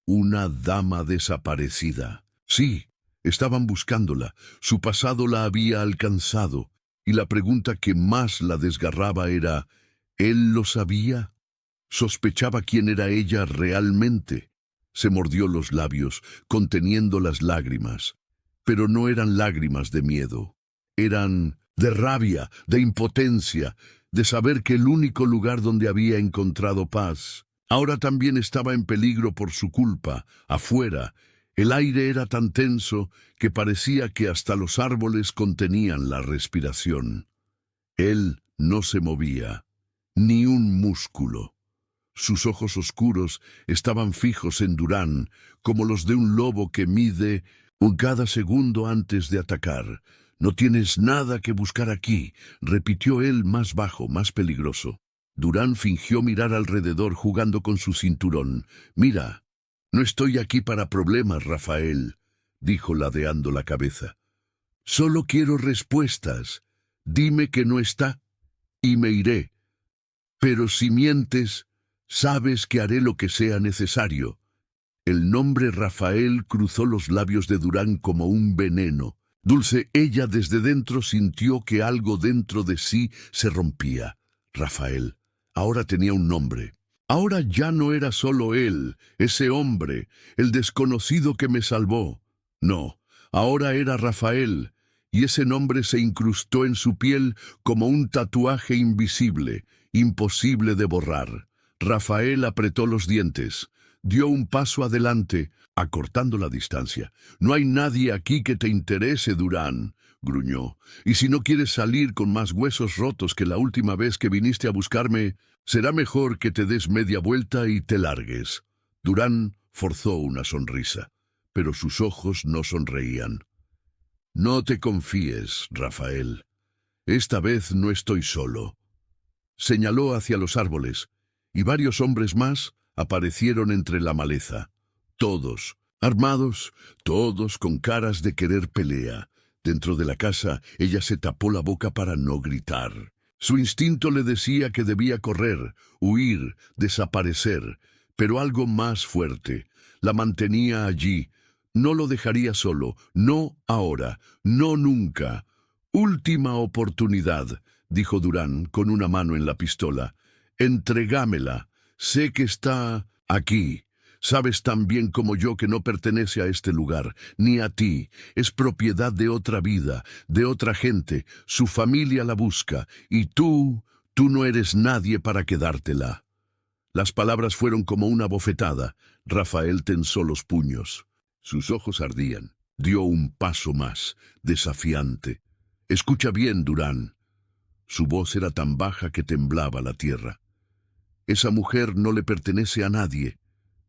Una dama desaparecida. Sí, estaban buscándola. Su pasado la había alcanzado, y la pregunta que más la desgarraba era, ¿él lo sabía? ¿Sospechaba quién era ella realmente? Se mordió los labios, conteniendo las lágrimas. Pero no eran lágrimas de miedo. Eran de rabia, de impotencia, de saber que el único lugar donde había encontrado paz ahora también estaba en peligro por su culpa. Afuera, el aire era tan tenso que parecía que hasta los árboles contenían la respiración. Él no se movía, ni un músculo. Sus ojos oscuros estaban fijos en Durán, como los de un lobo que mide cada segundo antes de atacar. «No tienes nada que buscar aquí», repitió él más bajo, más peligroso. Durán fingió mirar alrededor jugando con su cinturón. «Mira, No estoy aquí para problemas, Rafael, dijo ladeando la cabeza. Solo quiero respuestas. Dime que no está y me iré. Pero si mientes, sabes que haré lo que sea necesario. El nombre Rafael cruzó los labios de Durán como un veneno. Dulce, ella desde dentro sintió que algo dentro de sí se rompía. Rafael. Ahora tenía un nombre. Ahora ya no era solo él, ese hombre, el desconocido que me salvó. No, ahora era Rafael, y ese nombre se incrustó en su piel como un tatuaje invisible, imposible de borrar. Rafael apretó los dientes, dio un paso adelante, acortando la distancia. No hay nadie aquí que te interese, Durán, gruñó. Y si no quieres salir con más huesos rotos que la última vez que viniste a buscarme, será mejor que te des media vuelta y te largues. Durán forzó una sonrisa, pero sus ojos no sonreían. No te confíes, Rafael. Esta vez no estoy solo. Señaló hacia los árboles, y varios hombres más aparecieron entre la maleza. Todos, armados, todos con caras de querer pelea. Dentro de la casa, ella se tapó la boca para no gritar. Su instinto le decía que debía correr, huir, desaparecer, pero algo más fuerte la mantenía allí. No lo dejaría solo, no ahora, no nunca. Última oportunidad, dijo Durán con una mano en la pistola. Entregámela. Sé que está aquí. Sabes tan bien como yo que no pertenece a este lugar, ni a ti. Es propiedad de otra vida, de otra gente. Su familia la busca, y tú no eres nadie para quedártela. Las palabras fueron como una bofetada. Rafael tensó los puños. Sus ojos ardían. Dio un paso más, desafiante. Escucha bien, Durán. Su voz era tan baja que temblaba la tierra. Esa mujer no le pertenece a nadie,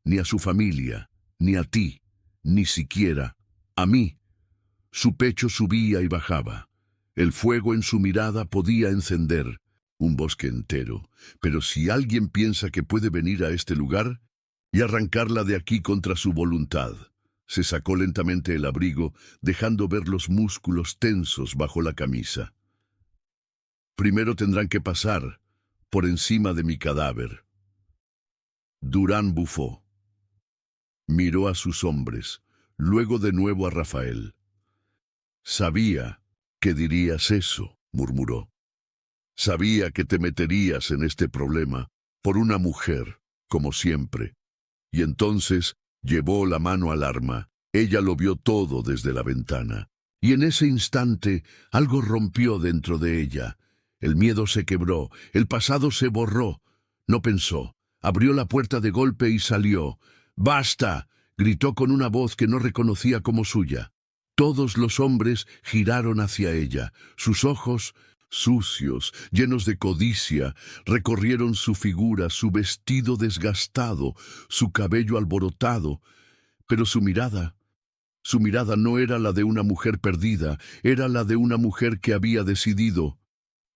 ni a su familia, ni a ti, ni siquiera a mí. Su pecho subía y bajaba. El fuego en su mirada podía encender un bosque entero. Pero si alguien piensa que puede venir a este lugar y arrancarla de aquí contra su voluntad. Se sacó lentamente el abrigo, dejando ver los músculos tensos bajo la camisa. Primero tendrán que pasar por encima de mi cadáver. Durán bufó. Miró a sus hombres, luego de nuevo a Rafael. Sabía que dirías eso, murmuró. Sabía que te meterías en este problema por una mujer, como siempre. Y entonces llevó la mano al arma. Ella lo vio todo desde la ventana. Y en ese instante algo rompió dentro de ella. El miedo se quebró, el pasado se borró. No pensó. Abrió la puerta de golpe y salió. ¡Basta!, gritó con una voz que no reconocía como suya. Todos los hombres giraron hacia ella. Sus ojos, sucios, llenos de codicia, recorrieron su figura, su vestido desgastado, su cabello alborotado. Pero su mirada no era la de una mujer perdida, era la de una mujer que había decidido.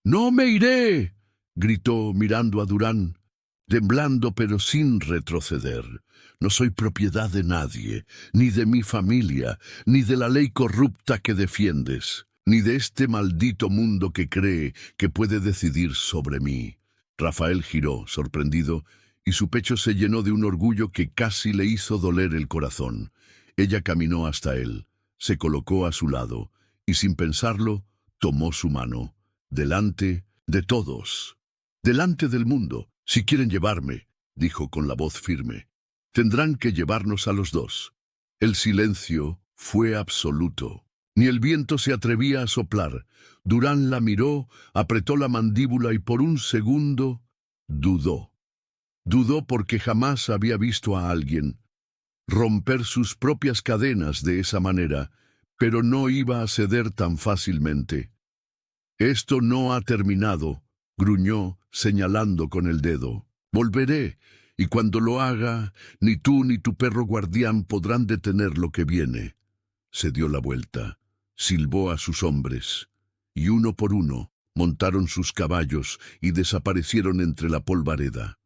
«¡No me iré!», gritó mirando a Durán, temblando pero sin retroceder. «No soy propiedad de nadie, ni de mi familia, ni de la ley corrupta que defiendes, ni de este maldito mundo que cree que puede decidir sobre mí». Rafael giró, sorprendido, y su pecho se llenó de un orgullo que casi le hizo doler el corazón. Ella caminó hasta él, se colocó a su lado, y sin pensarlo, tomó su mano. «Delante de todos, delante del mundo, si quieren llevarme», dijo con la voz firme, «tendrán que llevarnos a los dos». El silencio fue absoluto. Ni el viento se atrevía a soplar. Durán la miró, apretó la mandíbula y por un segundo dudó. Dudó porque jamás había visto a alguien romper sus propias cadenas de esa manera, pero no iba a ceder tan fácilmente. «Esto no ha terminado», gruñó, señalando con el dedo. «Volveré, y cuando lo haga, ni tú ni tu perro guardián podrán detener lo que viene». Se dio la vuelta, silbó a sus hombres, y uno por uno montaron sus caballos y desaparecieron entre la polvareda.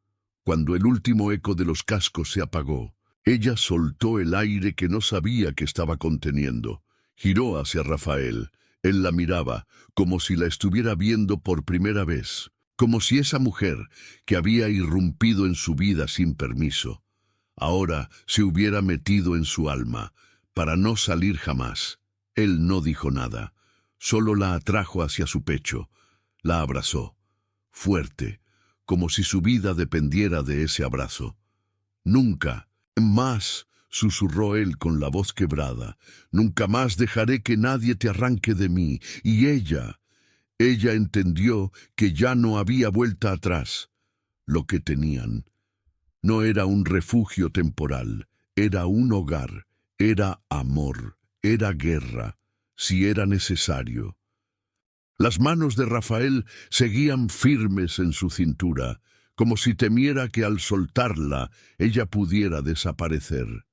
Cuando el último eco de los cascos se apagó, Ella soltó el aire que no sabía que estaba conteniendo. Giró hacia Rafael. Él la miraba, como si la estuviera viendo por primera vez, como si esa mujer, que había irrumpido en su vida sin permiso, ahora se hubiera metido en su alma, para no salir jamás. Él no dijo nada, solo la atrajo hacia su pecho, la abrazó, fuerte, como si su vida dependiera de ese abrazo. Nunca más, susurró él con la voz quebrada, nunca más dejaré que nadie te arranque de mí. Y ella entendió que ya no había vuelta atrás. Lo que tenían no era un refugio temporal, era un hogar, era amor, era guerra, si era necesario. Las manos de Rafael seguían firmes en su cintura, como si temiera que al soltarla ella pudiera desaparecer.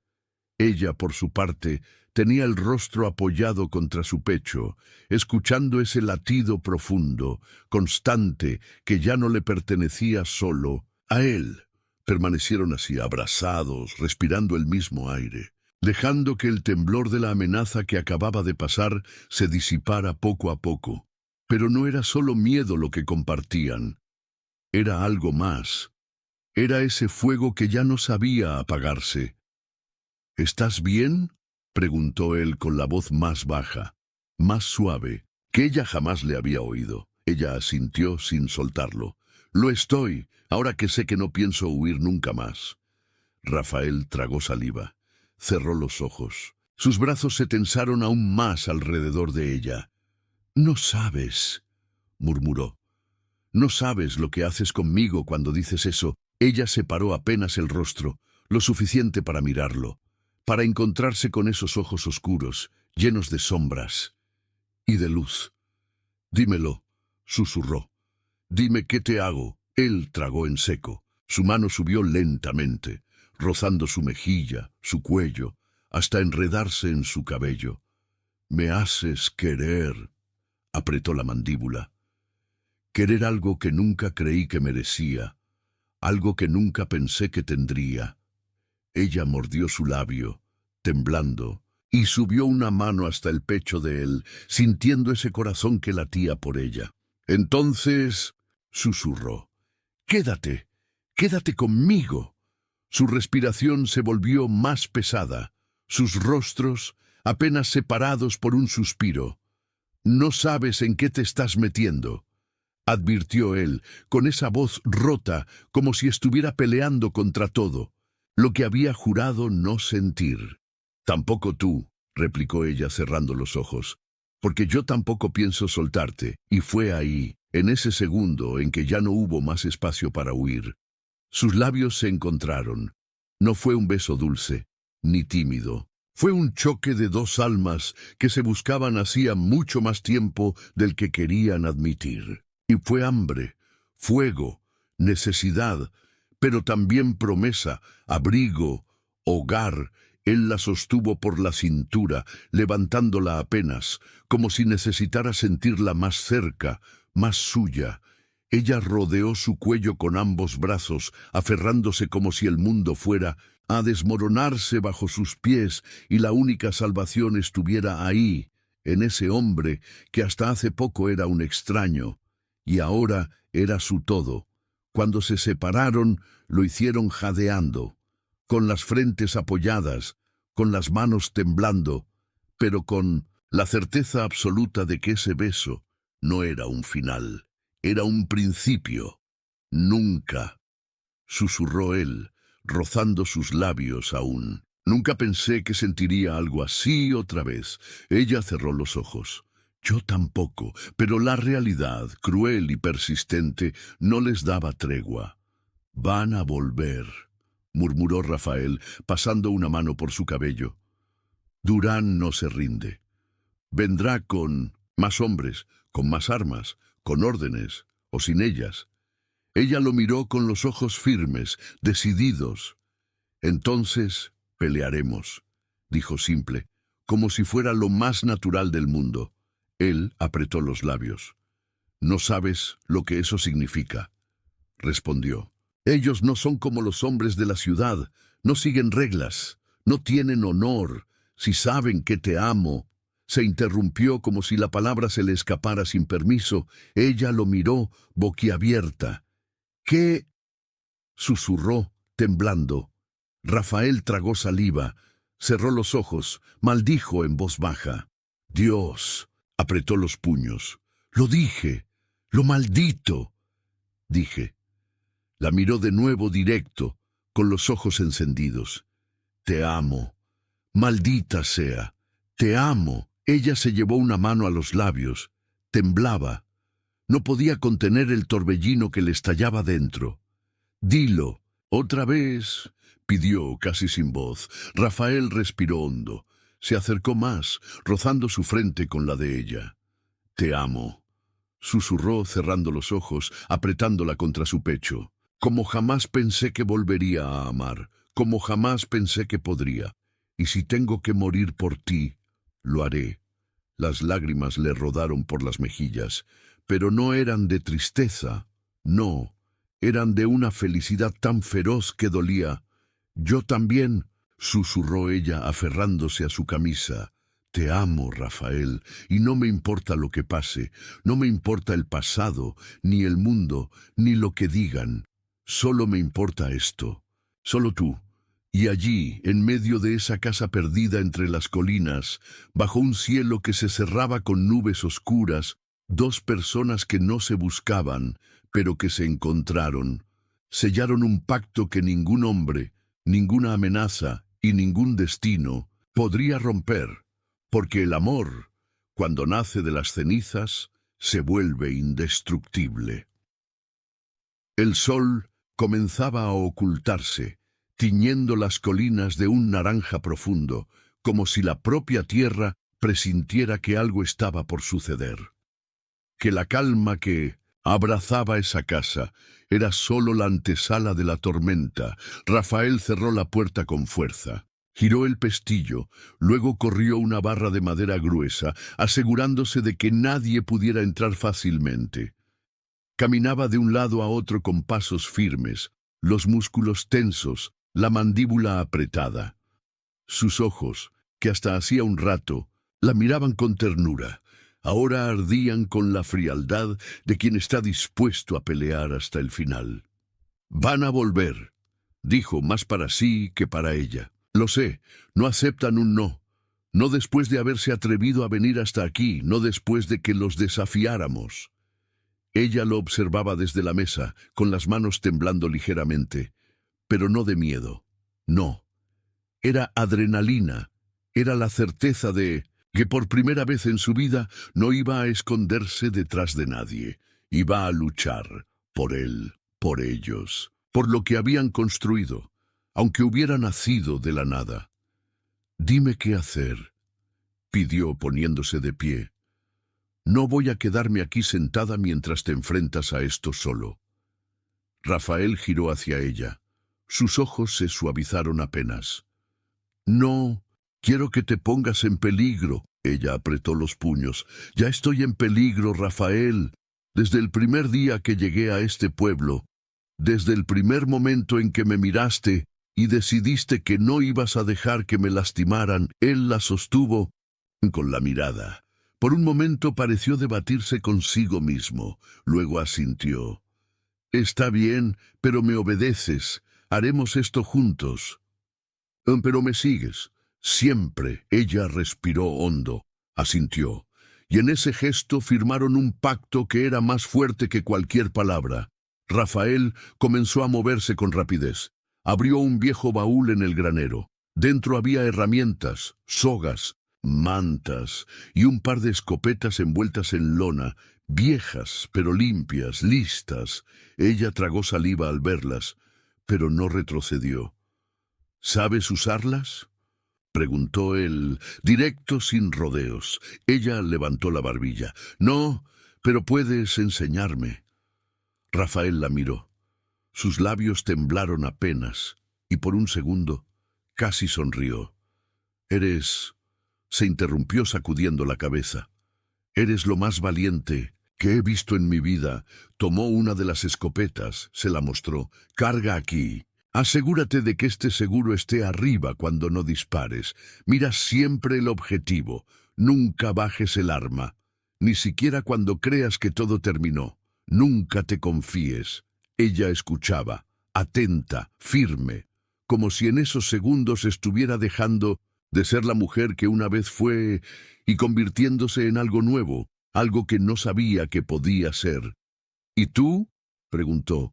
Ella, por su parte, tenía el rostro apoyado contra su pecho, escuchando ese latido profundo, constante, que ya no le pertenecía solo a él. Permanecieron así, abrazados, respirando el mismo aire, dejando que el temblor de la amenaza que acababa de pasar se disipara poco a poco. Pero no era solo miedo lo que compartían. Era algo más. Era ese fuego que ya no sabía apagarse. ¿Estás bien?, preguntó él con la voz más baja, más suave, que ella jamás le había oído. Ella asintió sin soltarlo. Lo estoy, ahora que sé que no pienso huir nunca más. Rafael tragó saliva, cerró los ojos. Sus brazos se tensaron aún más alrededor de ella. «No sabes», murmuró. «No sabes lo que haces conmigo cuando dices eso». Ella separó apenas el rostro, lo suficiente para mirarlo, para encontrarse con esos ojos oscuros, llenos de sombras y de luz. «Dímelo», susurró. «Dime qué te hago». Él tragó en seco. Su mano subió lentamente, rozando su mejilla, su cuello, hasta enredarse en su cabello. «Me haces querer», apretó la mandíbula. «Querer algo que nunca creí que merecía, algo que nunca pensé que tendría». Ella mordió su labio, temblando, y subió una mano hasta el pecho de él, sintiendo ese corazón que latía por ella. «Entonces», susurró, «quédate, quédate conmigo». Su respiración se volvió más pesada, sus rostros apenas separados por un suspiro. «No sabes en qué te estás metiendo», advirtió él, con esa voz rota, como si estuviera peleando contra todo, lo que había jurado no sentir. «Tampoco tú», replicó ella cerrando los ojos, «porque yo tampoco pienso soltarte». Y fue ahí, en ese segundo en que ya no hubo más espacio para huir. Sus labios se encontraron. No fue un beso dulce, ni tímido. Fue un choque de dos almas que se buscaban hacía mucho más tiempo del que querían admitir. Y fue hambre, fuego, necesidad, pero también promesa, abrigo, hogar. Él la sostuvo por la cintura, levantándola apenas, como si necesitara sentirla más cerca, más suya. Ella rodeó su cuello con ambos brazos, aferrándose como si el mundo fuera a desmoronarse bajo sus pies y la única salvación estuviera ahí, en ese hombre que hasta hace poco era un extraño, y ahora era su todo. Cuando se separaron, lo hicieron jadeando, con las frentes apoyadas, con las manos temblando, pero con la certeza absoluta de que ese beso no era un final, era un principio. «Nunca», susurró él, rozando sus labios aún. «Nunca pensé que sentiría algo así otra vez». Ella cerró los ojos. «Yo tampoco», pero la realidad, cruel y persistente, no les daba tregua. «Van a volver», murmuró Rafael, pasando una mano por su cabello. «Durán no se rinde. Vendrá con más hombres, con más armas, con órdenes o sin ellas». Ella lo miró con los ojos firmes, decididos. «Entonces pelearemos», dijo simple, como si fuera lo más natural del mundo. Él apretó los labios. «No sabes lo que eso significa», respondió. «Ellos no son como los hombres de la ciudad, no siguen reglas, no tienen honor, si saben que te amo. Se interrumpió como si la palabra se le escapara sin permiso. Ella lo miró boquiabierta. ¿Qué? Susurró, temblando. Rafael tragó saliva, cerró los ojos, maldijo en voz baja. Dios, apretó los puños. Lo dije, lo maldito, dije. La miró de nuevo directo, con los ojos encendidos. Te amo, maldita sea, te amo. Ella se llevó una mano a los labios. Temblaba. No podía contener el torbellino que le estallaba dentro. Dilo, otra vez, pidió casi sin voz. Rafael respiró hondo. Se acercó más, rozando su frente con la de ella. Te amo, susurró cerrando los ojos, apretándola contra su pecho. Como jamás pensé que volvería a amar, como jamás pensé que podría. Y si tengo que morir por ti, lo haré. Las lágrimas le rodaron por las mejillas, pero no eran de tristeza, no, eran de una felicidad tan feroz que dolía. Yo también, susurró ella aferrándose a su camisa. Te amo, Rafael, y no me importa lo que pase, no me importa el pasado, ni el mundo, ni lo que digan. Solo me importa esto, solo tú. Y allí, en medio de esa casa perdida entre las colinas, bajo un cielo que se cerraba con nubes oscuras, dos personas que no se buscaban, pero que se encontraron, sellaron un pacto que ningún hombre, ninguna amenaza y ningún destino podría romper, porque el amor, cuando nace de las cenizas, se vuelve indestructible. El sol comenzaba a ocultarse, tiñendo las colinas de un naranja profundo, como si la propia tierra presintiera que algo estaba por suceder. Que la calma que abrazaba esa casa era solo la antesala de la tormenta. Rafael cerró la puerta con fuerza. Giró el pestillo, luego corrió una barra de madera gruesa, asegurándose de que nadie pudiera entrar fácilmente. Caminaba de un lado a otro con pasos firmes, los músculos tensos, la mandíbula apretada. Sus ojos, que hasta hacía un rato la miraban con ternura, ahora ardían con la frialdad de quien está dispuesto a pelear hasta el final. Van a volver, dijo más para sí que para ella. Lo sé, no aceptan un no. No después de haberse atrevido a venir hasta aquí, no después de que los desafiáramos. Ella lo observaba desde la mesa, con las manos temblando ligeramente. Pero no de miedo, no. Era adrenalina, era la certeza de que por primera vez en su vida no iba a esconderse detrás de nadie, iba a luchar por él, por ellos, por lo que habían construido, aunque hubiera nacido de la nada. Dime qué hacer, pidió poniéndose de pie. No voy a quedarme aquí sentada mientras te enfrentas a esto solo. Rafael giró hacia ella. Sus ojos se suavizaron apenas. No, quiero que te pongas en peligro. Ella apretó los puños. Ya estoy en peligro, Rafael. Desde el primer día que llegué a este pueblo, desde el primer momento en que me miraste y decidiste que no ibas a dejar que me lastimaran, él la sostuvo con la mirada. Por un momento pareció debatirse consigo mismo, luego asintió. Está bien, pero me obedeces. Haremos esto juntos. Pero me sigues. Siempre. Ella respiró hondo. Asintió. Y en ese gesto firmaron un pacto que era más fuerte que cualquier palabra. Rafael comenzó a moverse con rapidez. Abrió un viejo baúl en el granero. Dentro había herramientas, sogas, mantas y un par de escopetas envueltas en lona, viejas pero limpias, listas. Ella tragó saliva al verlas, pero no retrocedió. ¿Sabes usarlas?, preguntó él, directo, sin rodeos. Ella levantó la barbilla. No, pero puedes enseñarme. Rafael la miró. Sus labios temblaron apenas, y por un segundo casi sonrió. Eres... se interrumpió sacudiendo la cabeza. Eres lo más valiente que he visto en mi vida. Tomó una de las escopetas, se la mostró. Carga aquí. Asegúrate de que este seguro esté arriba cuando no dispares. Mira siempre el objetivo. Nunca bajes el arma. Ni siquiera cuando creas que todo terminó. Nunca te confíes. Ella escuchaba, atenta, firme, como si en esos segundos estuviera dejando de ser la mujer que una vez fue y convirtiéndose en algo nuevo, algo que no sabía que podía ser. ¿Y tú?, preguntó.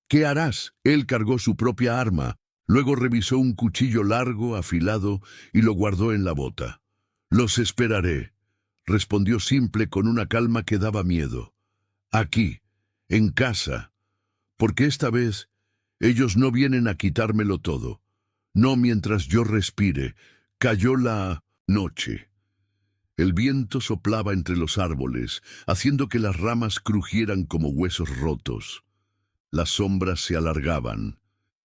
¿Qué harás? Él cargó su propia arma, luego revisó un cuchillo largo, afilado, y lo guardó en la bota. Los esperaré, respondió simple con una calma que daba miedo. Aquí, en casa, porque esta vez ellos no vienen a quitármelo todo. No mientras yo respire. Cayó la noche. El viento soplaba entre los árboles, haciendo que las ramas crujieran como huesos rotos. Las sombras se alargaban.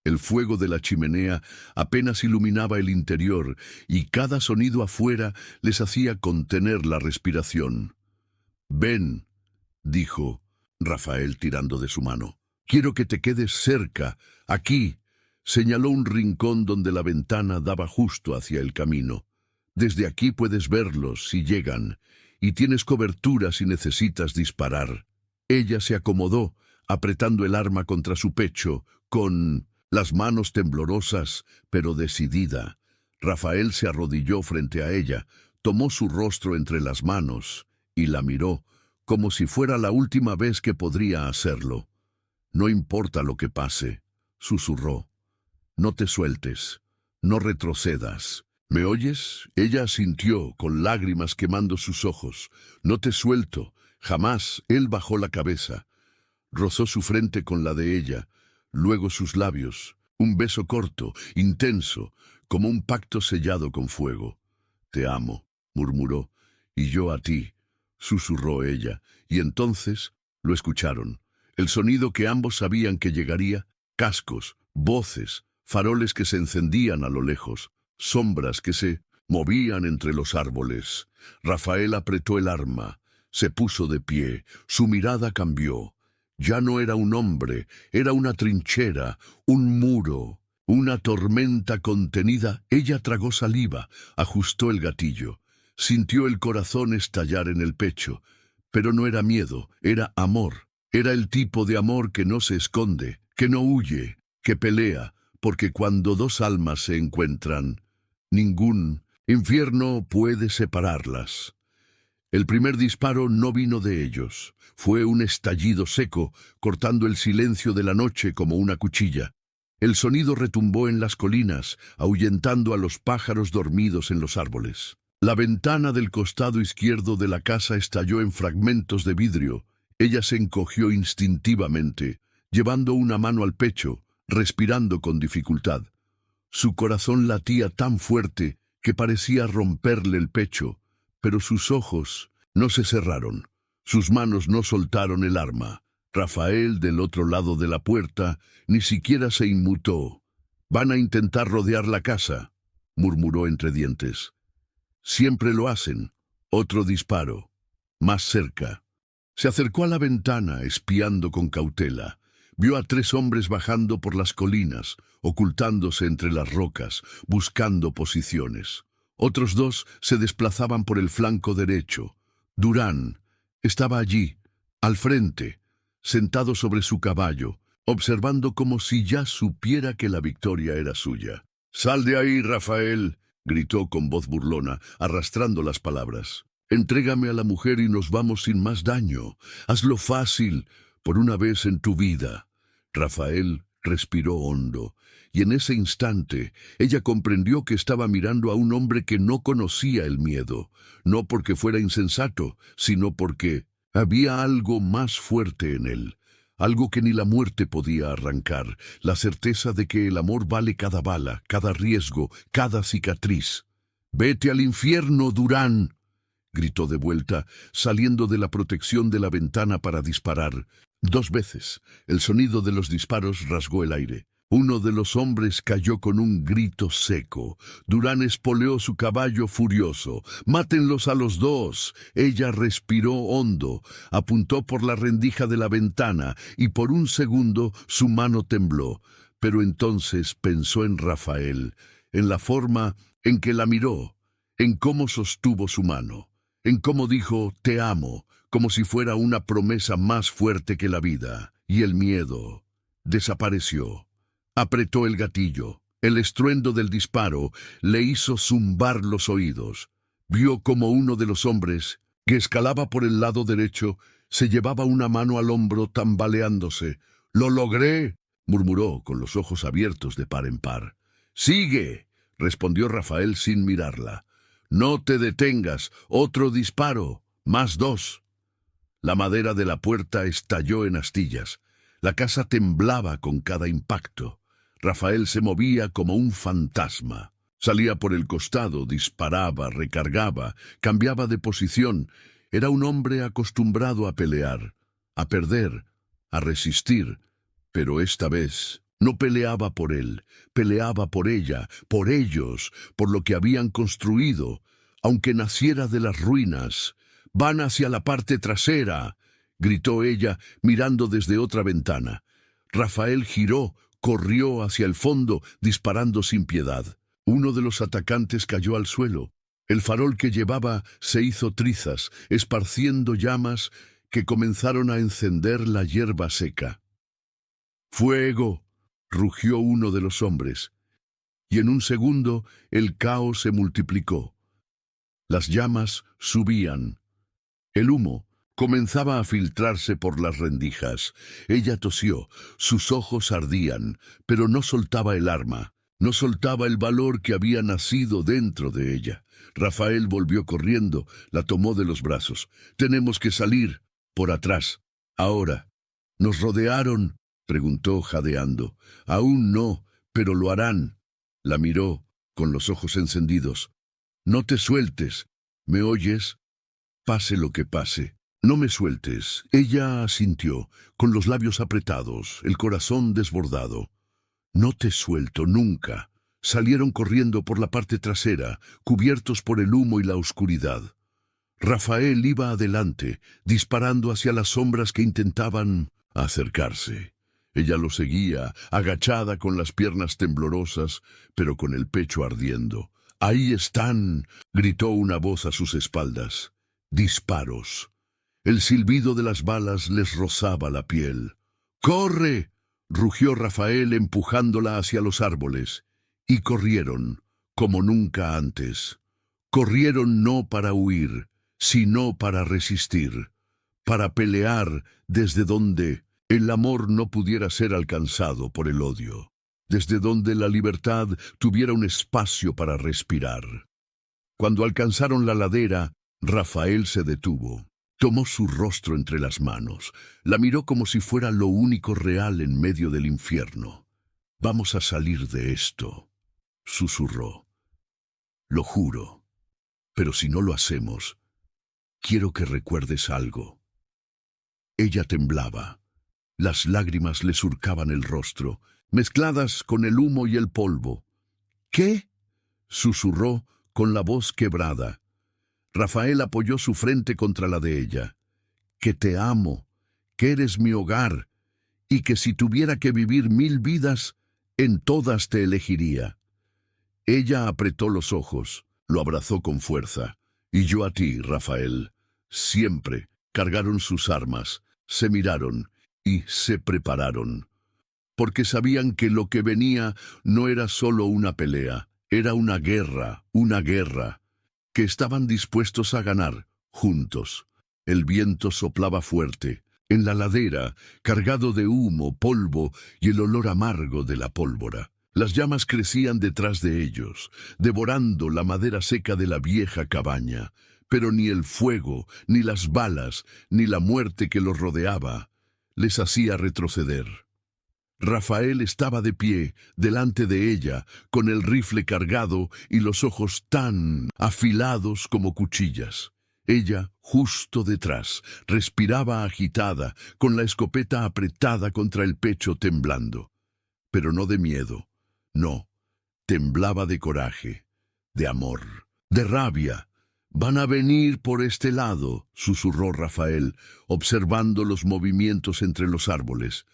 El fuego de la chimenea apenas iluminaba el interior, y cada sonido afuera les hacía contener la respiración. «Ven», dijo Rafael tirando de su mano. «Quiero que te quedes cerca, aquí». Señaló un rincón donde la ventana daba justo hacia el camino. «Desde aquí puedes verlos si llegan, y tienes cobertura si necesitas disparar». Ella se acomodó, apretando el arma contra su pecho, con las manos temblorosas, pero decidida. Rafael se arrodilló frente a ella, tomó su rostro entre las manos y la miró, como si fuera la última vez que podría hacerlo. «No importa lo que pase», susurró. «No te sueltes, no retrocedas». «¿Me oyes?». Ella asintió, con lágrimas quemando sus ojos. «No te suelto, jamás». Él bajó la cabeza. Rozó su frente con la de ella, luego sus labios. Un beso corto, intenso, como un pacto sellado con fuego. «Te amo», murmuró. «Y yo a ti», susurró ella. Y entonces lo escucharon. El sonido que ambos sabían que llegaría, cascos, voces, faroles que se encendían a lo lejos, sombras que se movían entre los árboles. Rafael apretó el arma, se puso de pie, su mirada cambió. Ya no era un hombre, era una trinchera, un muro, una tormenta contenida. Ella tragó saliva, ajustó el gatillo, sintió el corazón estallar en el pecho, pero no era miedo, era amor. Era el tipo de amor que no se esconde, que no huye, que pelea, porque cuando dos almas se encuentran, ningún infierno puede separarlas. El primer disparo no vino de ellos. Fue un estallido seco, cortando el silencio de la noche como una cuchilla. El sonido retumbó en las colinas, ahuyentando a los pájaros dormidos en los árboles. La ventana del costado izquierdo de la casa estalló en fragmentos de vidrio. Ella se encogió instintivamente, llevando una mano al pecho, respirando con dificultad. Su corazón latía tan fuerte que parecía romperle el pecho, pero sus ojos no se cerraron, sus manos no soltaron el arma. Rafael, del otro lado de la puerta, ni siquiera se inmutó. «Van a intentar rodear la casa», murmuró entre dientes. «Siempre lo hacen». Otro disparo, más cerca. Se acercó a la ventana, espiando con cautela. Vio a 3 hombres bajando por las colinas, ocultándose entre las rocas, buscando posiciones. Otros 2 se desplazaban por el flanco derecho. Durán estaba allí, al frente, sentado sobre su caballo, observando como si ya supiera que la victoria era suya. «Sal de ahí, Rafael», gritó con voz burlona, arrastrando las palabras. «Entrégame a la mujer y nos vamos sin más daño. Hazlo fácil, por una vez en tu vida». Rafael respiró hondo, y en ese instante ella comprendió que estaba mirando a un hombre que no conocía el miedo, no porque fuera insensato, sino porque había algo más fuerte en él, algo que ni la muerte podía arrancar, la certeza de que el amor vale cada bala, cada riesgo, cada cicatriz. «Vete al infierno, Durán», gritó de vuelta, saliendo de la protección de la ventana para disparar. 2 veces, el sonido de los disparos rasgó el aire. Uno de los hombres cayó con un grito seco. Durán espoleó su caballo furioso. «¡Mátenlos a los 2! Ella respiró hondo, apuntó por la rendija de la ventana y por un segundo su mano tembló. Pero entonces pensó en Rafael, en la forma en que la miró, en cómo sostuvo su mano, en cómo dijo «te amo», como si fuera una promesa más fuerte que la vida, y el miedo desapareció. Apretó el gatillo. El estruendo del disparo le hizo zumbar los oídos. Vio como uno de los hombres, que escalaba por el lado derecho, se llevaba una mano al hombro tambaleándose. «¡Lo logré!», murmuró con los ojos abiertos de par en par. «¡Sigue!», respondió Rafael sin mirarla. «No te detengas. Otro disparo. Más 2». La madera de la puerta estalló en astillas. La casa temblaba con cada impacto. Rafael se movía como un fantasma. Salía por el costado, disparaba, recargaba, cambiaba de posición. Era un hombre acostumbrado a pelear, a perder, a resistir. Pero esta vez no peleaba por él, peleaba por ella, por ellos, por lo que habían construido, aunque naciera de las ruinas. «Van hacia la parte trasera», gritó ella, mirando desde otra ventana. Rafael giró, corrió hacia el fondo, disparando sin piedad. Uno de los atacantes cayó al suelo. El farol que llevaba se hizo trizas, esparciendo llamas que comenzaron a encender la hierba seca. «¡Fuego!», rugió uno de los hombres, y en un segundo el caos se multiplicó. Las llamas subían. El humo comenzaba a filtrarse por las rendijas. Ella tosió, sus ojos ardían, pero no soltaba el arma, no soltaba el valor que había nacido dentro de ella. Rafael volvió corriendo, la tomó de los brazos. «Tenemos que salir, por atrás, ahora». «¿Nos rodearon?», preguntó jadeando. «Aún no, pero lo harán». La miró con los ojos encendidos. «No te sueltes. ¿Me oyes? Pase lo que pase. No me sueltes». Ella asintió, con los labios apretados, el corazón desbordado. «No te suelto nunca». Salieron corriendo por la parte trasera, cubiertos por el humo y la oscuridad. Rafael iba adelante, disparando hacia las sombras que intentaban acercarse. Ella lo seguía, agachada con las piernas temblorosas, pero con el pecho ardiendo. «¡Ahí están!», gritó una voz a sus espaldas. Disparos. El silbido de las balas les rozaba la piel. «¡Corre!», rugió Rafael empujándola hacia los árboles. Y corrieron, como nunca antes. Corrieron no para huir, sino para resistir, para pelear desde donde el amor no pudiera ser alcanzado por el odio, desde donde la libertad tuviera un espacio para respirar. Cuando alcanzaron la ladera, Rafael se detuvo. Tomó su rostro entre las manos, la miró como si fuera lo único real en medio del infierno. «Vamos a salir de esto», susurró. «Lo juro. Pero si no lo hacemos, quiero que recuerdes algo». Ella temblaba. Las lágrimas le surcaban el rostro, mezcladas con el humo y el polvo. «¿Qué?», susurró con la voz quebrada. Rafael apoyó su frente contra la de ella. «Que te amo, que eres mi hogar, y que si tuviera que vivir 1000 vidas, en todas te elegiría». Ella apretó los ojos, lo abrazó con fuerza. «Y yo a ti, Rafael». Siempre cargaron sus armas, se miraron y se prepararon. Porque sabían que lo que venía no era solo una pelea, era una guerra, que estaban dispuestos a ganar, juntos. El viento soplaba fuerte, en la ladera, cargado de humo, polvo y el olor amargo de la pólvora. Las llamas crecían detrás de ellos, devorando la madera seca de la vieja cabaña, pero ni el fuego, ni las balas, ni la muerte que los rodeaba les hacía retroceder. Rafael estaba de pie, delante de ella, con el rifle cargado y los ojos tan afilados como cuchillas. Ella, justo detrás, respiraba agitada, con la escopeta apretada contra el pecho temblando. Pero no de miedo, no, temblaba de coraje, de amor, de rabia. «Van a venir por este lado», susurró Rafael, observando los movimientos entre los árboles.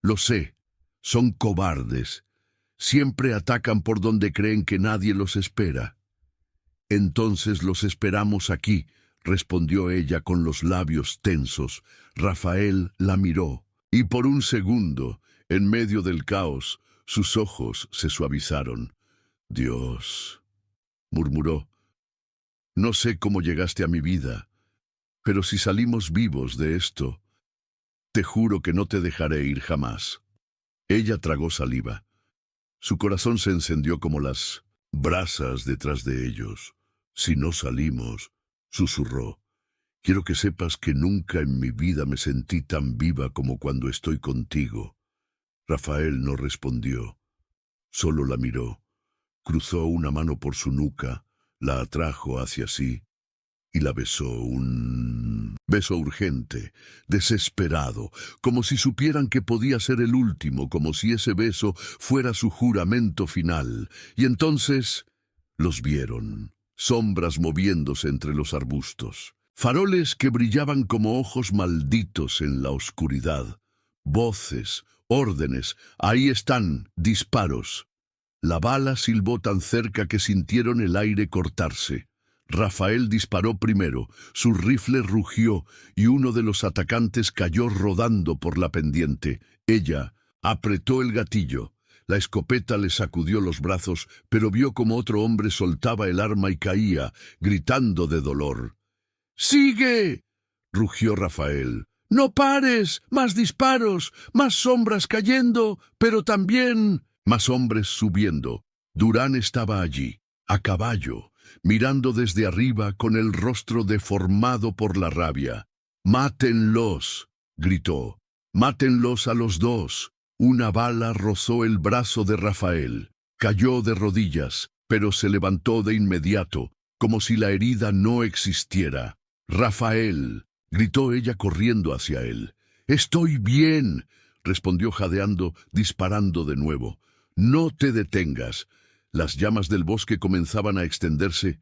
«Lo sé. Son cobardes. Siempre atacan por donde creen que nadie los espera. Entonces los esperamos aquí, respondió ella con los labios tensos. Rafael la miró, y por un segundo, en medio del caos, sus ojos se suavizaron. Dios, murmuró, no sé cómo llegaste a mi vida, pero si salimos vivos de esto, te juro que no te dejaré ir jamás. Ella tragó saliva. Su corazón se encendió como las brasas detrás de ellos. Si no salimos, susurró, quiero que sepas que nunca en mi vida me sentí tan viva como cuando estoy contigo. Rafael no respondió, solo la miró. Cruzó una mano por su nuca, la atrajo hacia sí y la besó, un beso urgente, desesperado, como si supieran que podía ser el último, como si ese beso fuera su juramento final. Y entonces los vieron, sombras moviéndose entre los arbustos, faroles que brillaban como ojos malditos en la oscuridad, voces, órdenes, ahí están, disparos. La bala silbó tan cerca que sintieron el aire cortarse. Rafael disparó primero, su rifle rugió y uno de los atacantes cayó rodando por la pendiente. Ella apretó el gatillo. La escopeta le sacudió los brazos, pero vio como otro hombre soltaba el arma y caía, gritando de dolor. ¡Sigue!, rugió Rafael. ¡No pares! ¡Más disparos! ¡Más sombras cayendo! Pero también más hombres subiendo. Durán estaba allí, a caballo, mirando desde arriba con el rostro deformado por la rabia. ¡Mátenlos!, gritó. ¡Mátenlos a los dos! Una bala rozó el brazo de Rafael. Cayó de rodillas, pero se levantó de inmediato, como si la herida no existiera. ¡Rafael!, gritó ella corriendo hacia él. «Estoy bien», respondió jadeando, disparando de nuevo. «No te detengas». Las llamas del bosque comenzaban a extenderse.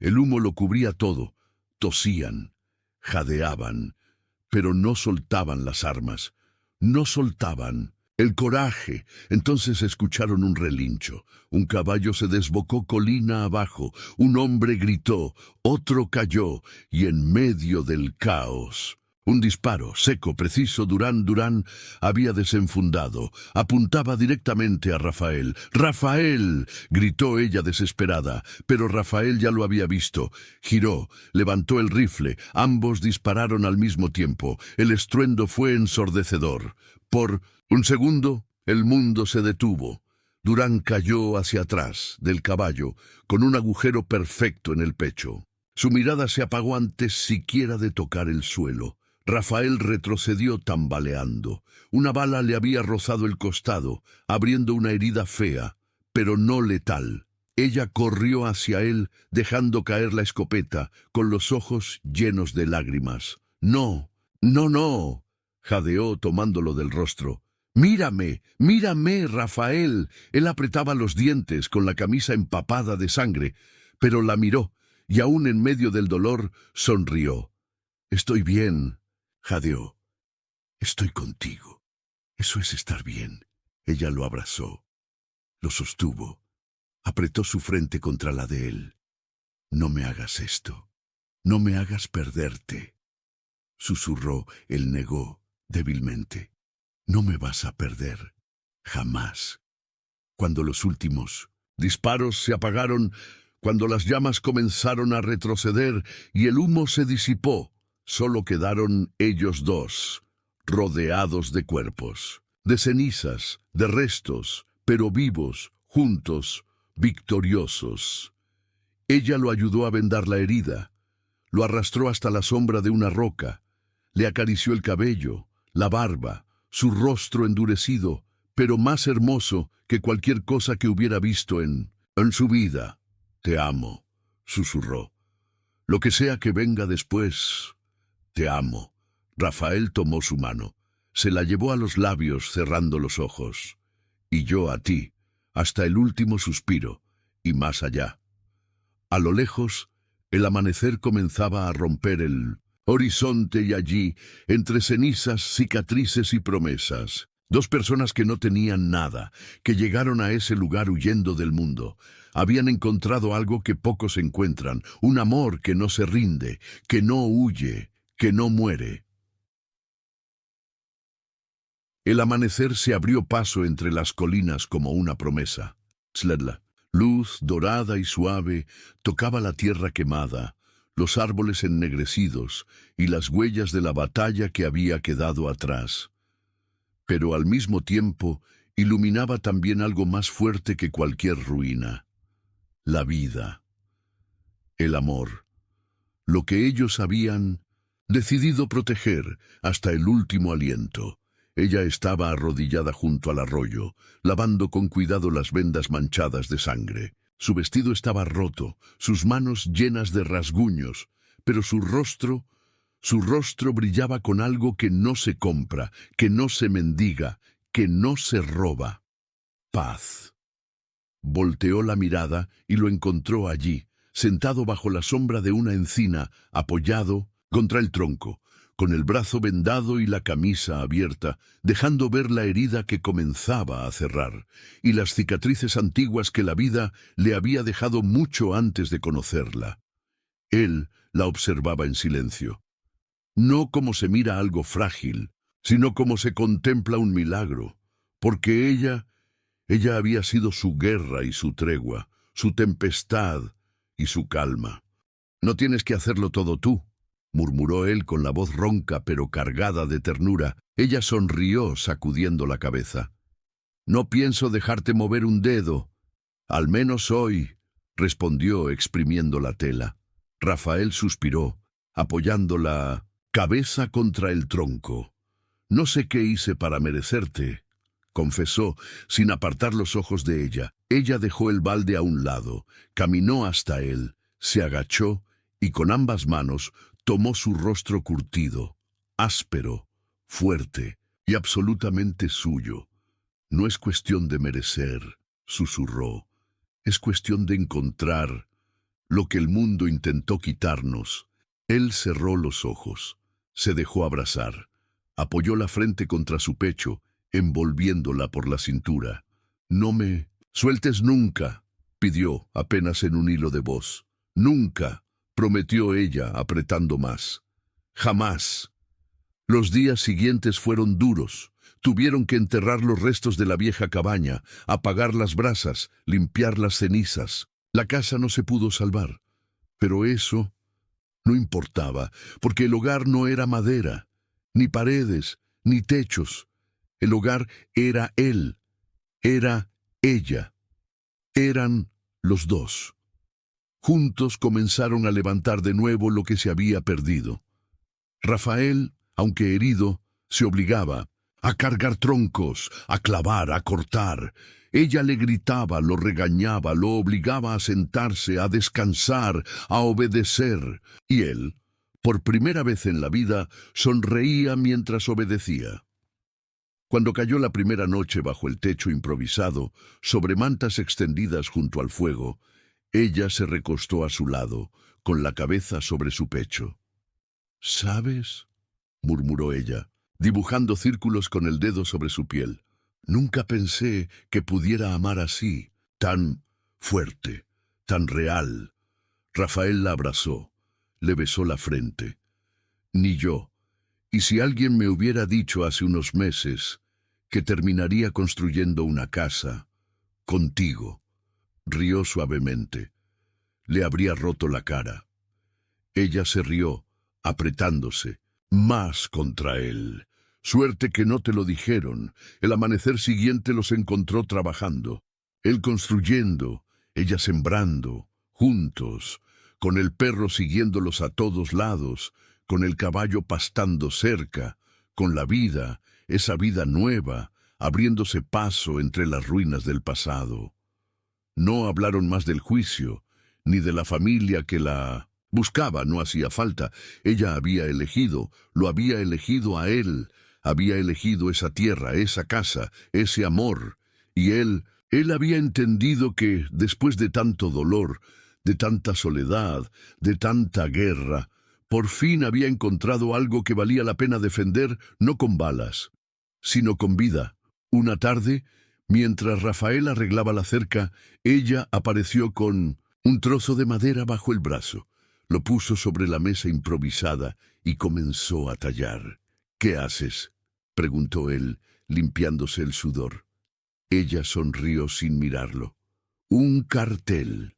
El humo lo cubría todo. Tosían, jadeaban, pero no soltaban las armas. No soltaban. El coraje. Entonces escucharon un relincho. Un caballo se desbocó colina abajo. Un hombre gritó. Otro cayó. Y en medio del caos, un disparo seco, preciso. Durán había desenfundado. Apuntaba directamente a Rafael. «¡Rafael!», gritó ella desesperada. Pero Rafael ya lo había visto. Giró, levantó el rifle. Ambos dispararon al mismo tiempo. El estruendo fue ensordecedor. Por un segundo, el mundo se detuvo. Durán cayó hacia atrás del caballo, con un agujero perfecto en el pecho. Su mirada se apagó antes siquiera de tocar el suelo. Rafael retrocedió tambaleando. Una bala le había rozado el costado, abriendo una herida fea, pero no letal. Ella corrió hacia él, dejando caer la escopeta, con los ojos llenos de lágrimas. «No, no, no», jadeó tomándolo del rostro. «Mírame, mírame, Rafael». Él apretaba los dientes con la camisa empapada de sangre, pero la miró, y aún en medio del dolor, sonrió. «Estoy bien», jadeó. «Estoy contigo. Eso es estar bien». Ella lo abrazó, lo sostuvo, apretó su frente contra la de él. «No me hagas esto. No me hagas perderte», susurró. Él negó débilmente. «No me vas a perder. Jamás». Cuando los últimos disparos se apagaron, cuando las llamas comenzaron a retroceder y el humo se disipó, solo quedaron ellos dos, rodeados de cuerpos, de cenizas, de restos, pero vivos, juntos, victoriosos. Ella lo ayudó a vendar la herida, lo arrastró hasta la sombra de una roca, le acarició el cabello, la barba, su rostro endurecido, pero más hermoso que cualquier cosa que hubiera visto en su vida. «Te amo», susurró. «Lo que sea que venga después, te amo». Rafael tomó su mano, se la llevó a los labios cerrando los ojos. «Y yo a ti, hasta el último suspiro, y más allá». A lo lejos, el amanecer comenzaba a romper el horizonte y allí, entre cenizas, cicatrices y promesas, Dos personas que no tenían nada, que llegaron a ese lugar huyendo del mundo. Habían encontrado algo que pocos encuentran, un amor que no se rinde, que no huye, que no muere. El amanecer se abrió paso entre las colinas como una promesa. Sledla, luz dorada y suave, tocaba la tierra quemada, los árboles ennegrecidos y las huellas de la batalla que había quedado atrás. Pero al mismo tiempo iluminaba también algo más fuerte que cualquier ruina: la vida, el amor, lo que ellos habían decidido proteger hasta el último aliento. Ella estaba arrodillada junto al arroyo, lavando con cuidado las vendas manchadas de sangre. Su vestido estaba roto, sus manos llenas de rasguños, pero su rostro brillaba con algo que no se compra, que no se mendiga, que no se roba: paz. Volteó la mirada y lo encontró allí, sentado bajo la sombra de una encina, apoyado contra el tronco, con el brazo vendado y la camisa abierta, dejando ver la herida que comenzaba a cerrar, y las cicatrices antiguas que la vida le había dejado mucho antes de conocerla. Él la observaba en silencio. No como se mira algo frágil, sino como se contempla un milagro, porque ella había sido su guerra y su tregua, su tempestad y su calma. «No tienes que hacerlo todo tú», murmuró él con la voz ronca pero cargada de ternura. Ella sonrió sacudiendo la cabeza. «No pienso dejarte mover un dedo, al menos hoy», respondió exprimiendo la tela. Rafael suspiró, apoyando la cabeza contra el tronco. «No sé qué hice para merecerte», confesó, sin apartar los ojos de ella. Ella dejó el balde a un lado, caminó hasta él, se agachó y con ambas manos tomó su rostro curtido, áspero, fuerte y absolutamente suyo. «No es cuestión de merecer», susurró. «Es cuestión de encontrar lo que el mundo intentó quitarnos». Él cerró los ojos, se dejó abrazar, apoyó la frente contra su pecho, envolviéndola por la cintura. «No me sueltes nunca», pidió apenas en un hilo de voz. «Nunca», prometió ella, apretando más. «Jamás». Los días siguientes fueron duros. Tuvieron que enterrar los restos de la vieja cabaña, apagar las brasas, limpiar las cenizas. La casa no se pudo salvar, pero eso no importaba, porque el hogar no era madera, ni paredes, ni techos. El hogar era él, era ella, eran los dos. Juntos comenzaron a levantar de nuevo lo que se había perdido. Rafael, aunque herido, se obligaba a cargar troncos, a clavar, a cortar. Ella le gritaba, lo regañaba, lo obligaba a sentarse, a descansar, a obedecer. Y él, por primera vez en la vida, sonreía mientras obedecía. Cuando cayó la primera noche bajo el techo improvisado, sobre mantas extendidas junto al fuego, ella se recostó a su lado, con la cabeza sobre su pecho. «¿Sabes?», murmuró ella, dibujando círculos con el dedo sobre su piel. «Nunca pensé que pudiera amar así, tan fuerte, tan real». Rafael la abrazó, le besó la frente. «Ni yo. Y si alguien me hubiera dicho hace unos meses que terminaría construyendo una casa contigo», rió suavemente, «le habría roto la cara». Ella se rió, apretándose más contra él. «Suerte que no te lo dijeron». El amanecer siguiente los encontró trabajando. Él construyendo, ella sembrando, juntos, con el perro siguiéndolos a todos lados, con el caballo pastando cerca, con la vida, esa vida nueva, abriéndose paso entre las ruinas del pasado. No hablaron más del juicio, ni de la familia que la buscaba. No hacía falta. Ella había elegido, lo había elegido a él, había elegido esa tierra, esa casa, ese amor. Y él había entendido que, después de tanto dolor, de tanta soledad, de tanta guerra, por fin había encontrado algo que valía la pena defender, no con balas, sino con vida. Una tarde, mientras Rafael arreglaba la cerca, ella apareció con un trozo de madera bajo el brazo. Lo puso sobre la mesa improvisada y comenzó a tallar. «¿Qué haces?», preguntó él, limpiándose el sudor. Ella sonrió sin mirarlo. «Un cartel.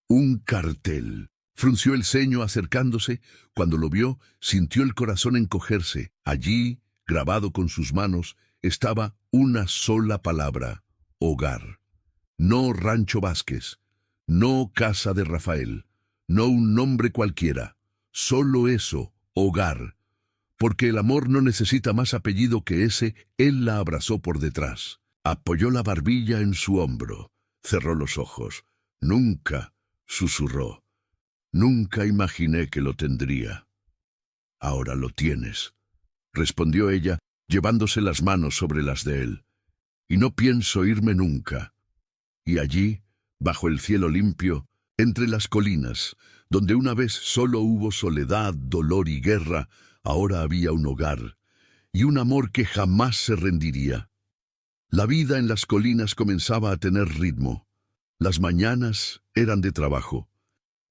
Un cartel». Frunció el ceño acercándose. Cuando lo vio, sintió el corazón encogerse. Allí, grabado con sus manos, estaba una sola palabra: hogar. No Rancho Vázquez, no casa de Rafael, no un nombre cualquiera. Solo eso, hogar. Porque el amor no necesita más apellido que ese. Él la abrazó por detrás. Apoyó la barbilla en su hombro. Cerró los ojos. «Nunca», susurró. «Nunca imaginé que lo tendría». «Ahora lo tienes», respondió ella, llevándose las manos sobre las de él. «Y no pienso irme nunca». Y allí, bajo el cielo limpio, entre las colinas, donde una vez solo hubo soledad, dolor y guerra, ahora había un hogar y un amor que jamás se rendiría. La vida en las colinas comenzaba a tener ritmo. Las mañanas eran de trabajo.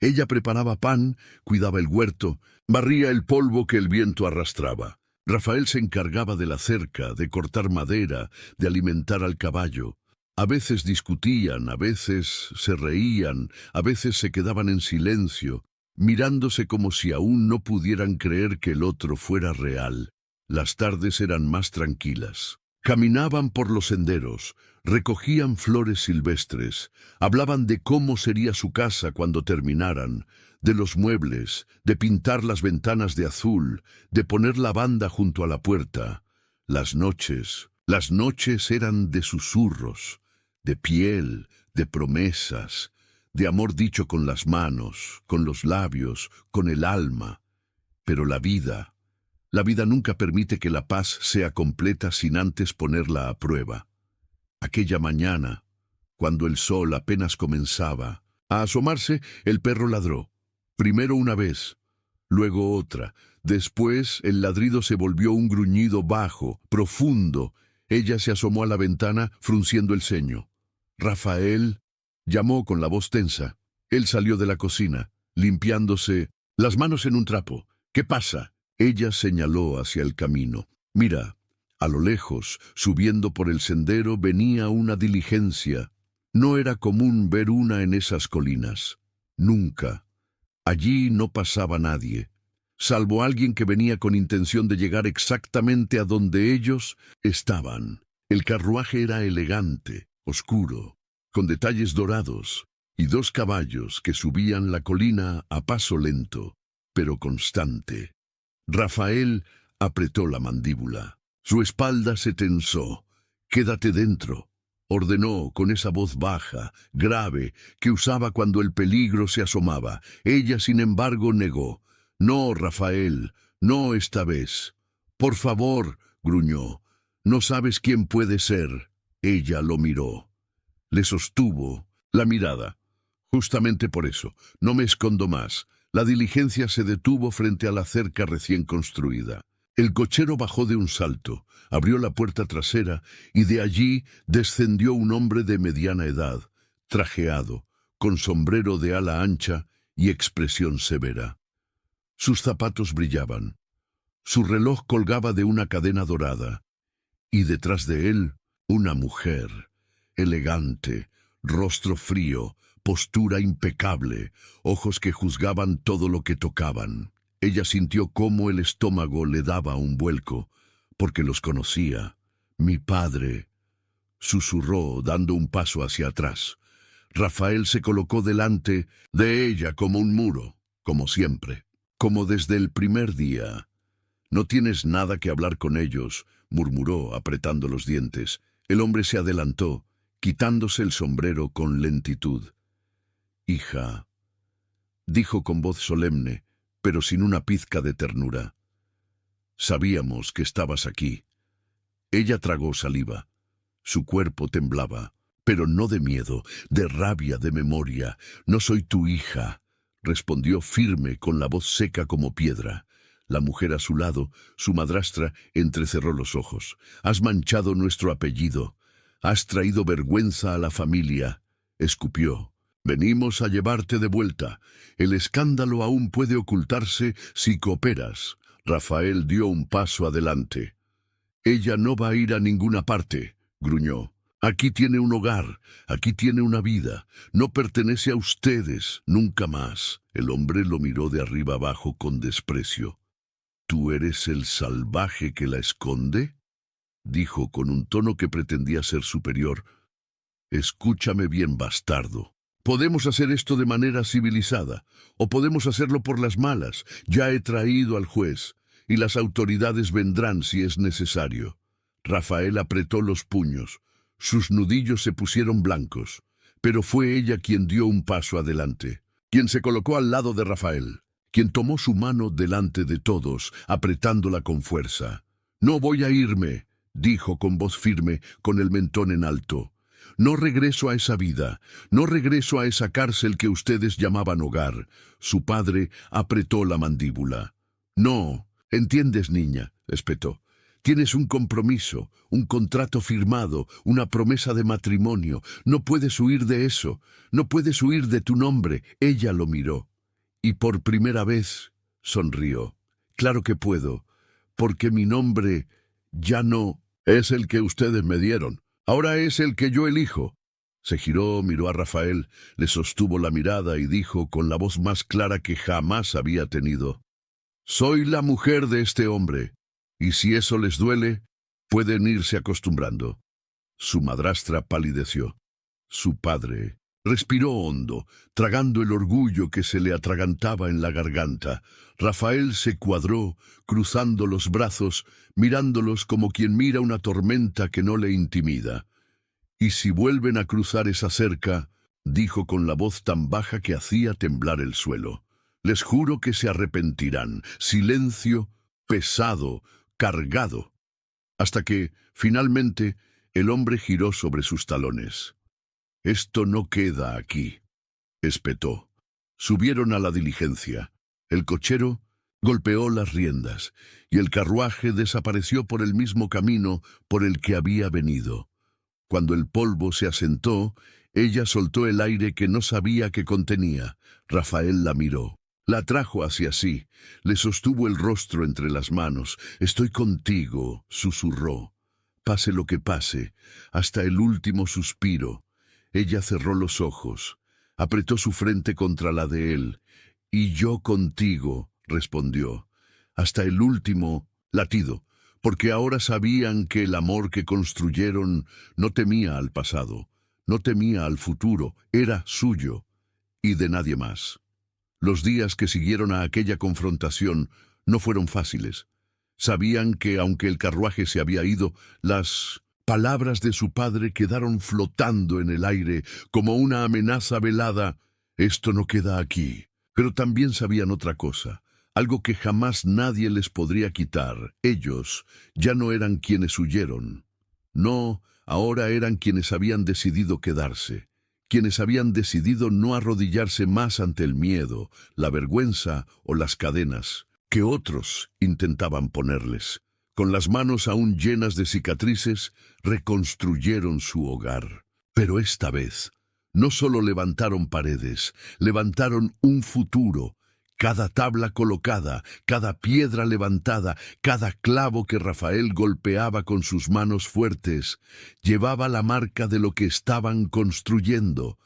Ella preparaba pan, cuidaba el huerto, barría el polvo que el viento arrastraba. Rafael se encargaba de la cerca, de cortar madera, de alimentar al caballo. A veces discutían, a veces se reían, a veces se quedaban en silencio, mirándose como si aún no pudieran creer que el otro fuera real. Las tardes eran más tranquilas. Caminaban por los senderos, recogían flores silvestres, hablaban de cómo sería su casa cuando terminaran, de los muebles, de pintar las ventanas de azul, de poner lavanda junto a la puerta. Las noches eran de susurros, de piel, de promesas, de amor dicho con las manos, con los labios, con el alma. Pero la vida nunca permite que la paz sea completa sin antes ponerla a prueba. Aquella mañana, cuando el sol apenas comenzaba a asomarse, el perro ladró. Primero una vez, luego otra. Después el ladrido se volvió un gruñido bajo, profundo. Ella se asomó a la ventana, frunciendo el ceño. «Rafael», llamó con la voz tensa. Él salió de la cocina, limpiándose las manos en un trapo. «¿Qué pasa?». Ella señaló hacia el camino. «Mira, a lo lejos, subiendo por el sendero, venía una diligencia. No era común ver una en esas colinas. Nunca. Allí no pasaba nadie, salvo alguien que venía con intención de llegar exactamente a donde ellos estaban. El carruaje era elegante, oscuro, con detalles dorados, y 2 caballos que subían la colina a paso lento, pero constante. Rafael apretó la mandíbula. Su espalda se tensó. «Quédate dentro», ordenó con esa voz baja, grave, que usaba cuando el peligro se asomaba. Ella, sin embargo, negó. «No, Rafael, no esta vez». «Por favor», gruñó. «No sabes quién puede ser». Ella lo miró. Le sostuvo la mirada. «Justamente por eso, no me escondo más». La diligencia se detuvo frente a la cerca recién construida. El cochero bajó de un salto, abrió la puerta trasera y de allí descendió un hombre de mediana edad, trajeado, con sombrero de ala ancha y expresión severa. Sus zapatos brillaban. Su reloj colgaba de una cadena dorada. Y detrás de él, una mujer, elegante, rostro frío, postura impecable, ojos que juzgaban todo lo que tocaban. Ella sintió cómo el estómago le daba un vuelco, porque los conocía. «Mi padre», susurró, dando un paso hacia atrás. Rafael se colocó delante de ella como un muro, como siempre, como desde el primer día. «No tienes nada que hablar con ellos», murmuró, apretando los dientes. El hombre se adelantó, quitándose el sombrero con lentitud. «Hija», dijo con voz solemne, pero sin una pizca de ternura. «Sabíamos que estabas aquí». Ella tragó saliva. Su cuerpo temblaba, pero no de miedo, de rabia, de memoria. «No soy tu hija», respondió firme con la voz seca como piedra. La mujer a su lado, su madrastra, entrecerró los ojos. «Has manchado nuestro apellido. Has traído vergüenza a la familia», escupió. «Venimos a llevarte de vuelta. El escándalo aún puede ocultarse si cooperas». Rafael dio un paso adelante. «Ella no va a ir a ninguna parte», gruñó. «Aquí tiene un hogar, aquí tiene una vida. No pertenece a ustedes, nunca más». El hombre lo miró de arriba abajo con desprecio. «¿Tú eres el salvaje que la esconde?», dijo con un tono que pretendía ser superior. «Escúchame bien, bastardo. Podemos hacer esto de manera civilizada, o podemos hacerlo por las malas. Ya he traído al juez, y las autoridades vendrán si es necesario». Rafael apretó los puños. Sus nudillos se pusieron blancos, pero fue ella quien dio un paso adelante, quien se colocó al lado de Rafael, quien tomó su mano delante de todos, apretándola con fuerza. «No voy a irme», dijo con voz firme, con el mentón en alto. «No regreso a esa vida, no regreso a esa cárcel que ustedes llamaban hogar». Su padre apretó la mandíbula. «No, entiendes, niña», espetó. «Tienes un compromiso, un contrato firmado, una promesa de matrimonio. No puedes huir de eso, no puedes huir de tu nombre». Ella lo miró, y por primera vez sonrió. «Claro que puedo, porque mi nombre ya no es el que ustedes me dieron. Ahora es el que yo elijo». Se giró, miró a Rafael, le sostuvo la mirada y dijo con la voz más clara que jamás había tenido: «Soy la mujer de este hombre, y si eso les duele, pueden irse acostumbrando». Su madrastra palideció. Su padre respiró hondo, tragando el orgullo que se le atragantaba en la garganta. Rafael se cuadró, cruzando los brazos, mirándolos como quien mira una tormenta que no le intimida. «Y si vuelven a cruzar esa cerca», dijo con la voz tan baja que hacía temblar el suelo, «les juro que se arrepentirán». Silencio pesado, cargado, hasta que, finalmente, el hombre giró sobre sus talones. «Esto no queda aquí», espetó. Subieron a la diligencia. El cochero golpeó las riendas, y el carruaje desapareció por el mismo camino por el que había venido. Cuando el polvo se asentó, ella soltó el aire que no sabía que contenía. Rafael la miró. La trajo hacia sí, le sostuvo el rostro entre las manos. «Estoy contigo», susurró. «Pase lo que pase, hasta el último suspiro». Ella cerró los ojos, apretó su frente contra la de él. «Y yo contigo», respondió, «hasta el último latido», porque ahora sabían que el amor que construyeron no temía al pasado, no temía al futuro, era suyo y de nadie más. Los días que siguieron a aquella confrontación no fueron fáciles. Sabían que, aunque el carruaje se había ido, las palabras de su padre quedaron flotando en el aire como una amenaza velada. «Esto no queda aquí». Pero también sabían otra cosa, algo que jamás nadie les podría quitar. Ellos ya no eran quienes huyeron. No, ahora eran quienes habían decidido quedarse, quienes habían decidido no arrodillarse más ante el miedo, la vergüenza o las cadenas que otros intentaban ponerles. Con las manos aún llenas de cicatrices, reconstruyeron su hogar. Pero esta vez, no solo levantaron paredes, levantaron un futuro. Cada tabla colocada, cada piedra levantada, cada clavo que Rafael golpeaba con sus manos fuertes, llevaba la marca de lo que estaban construyendo.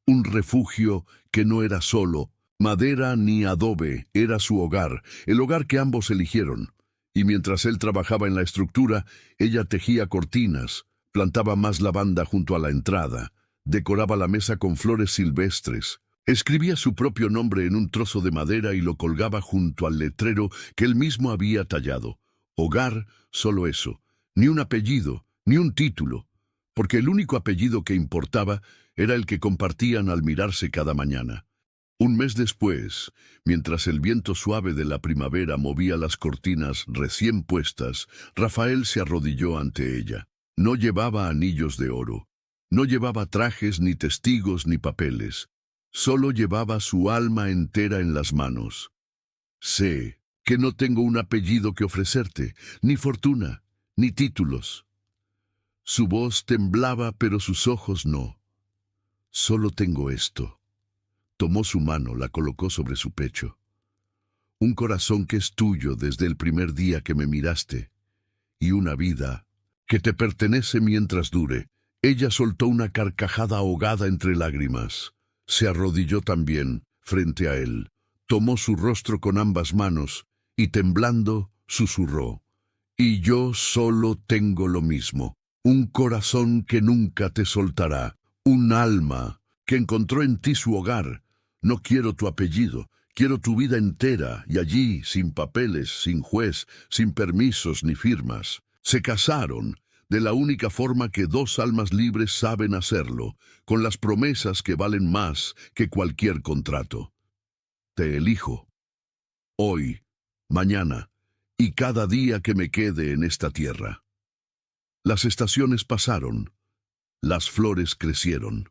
Un refugio que no era solo madera ni adobe, era su hogar, el hogar que ambos eligieron. Y mientras él trabajaba en la estructura, ella tejía cortinas, plantaba más lavanda junto a la entrada, decoraba la mesa con flores silvestres. Escribía su propio nombre en un trozo de madera y lo colgaba junto al letrero que él mismo había tallado. Hogar, solo eso. Ni un apellido, ni un título. Porque el único apellido que importaba era el que compartían al mirarse cada mañana. Un mes después, mientras el viento suave de la primavera movía las cortinas recién puestas, Rafael se arrodilló ante ella. No llevaba anillos de oro. No llevaba trajes, ni testigos, ni papeles. Solo llevaba su alma entera en las manos. «Sé», que no tengo un apellido que ofrecerte, ni fortuna, ni títulos. Su voz temblaba, pero sus ojos no. Solo tengo esto. Tomó su mano, la colocó sobre su pecho. Un corazón que es tuyo desde el primer día que me miraste, y una vida que te pertenece mientras dure. Ella soltó una carcajada ahogada entre lágrimas. Se arrodilló también frente a él, tomó su rostro con ambas manos y temblando susurró: «Y yo solo tengo lo mismo, un corazón que nunca te soltará, un alma que encontró en ti su hogar. No quiero tu apellido, quiero tu vida entera, y allí, sin papeles, sin juez, sin permisos ni firmas». Se casaron de la única forma que dos almas libres saben hacerlo, con las promesas que valen más que cualquier contrato. Te elijo, hoy, mañana, y cada día que me quede en esta tierra. Las estaciones pasaron, las flores crecieron.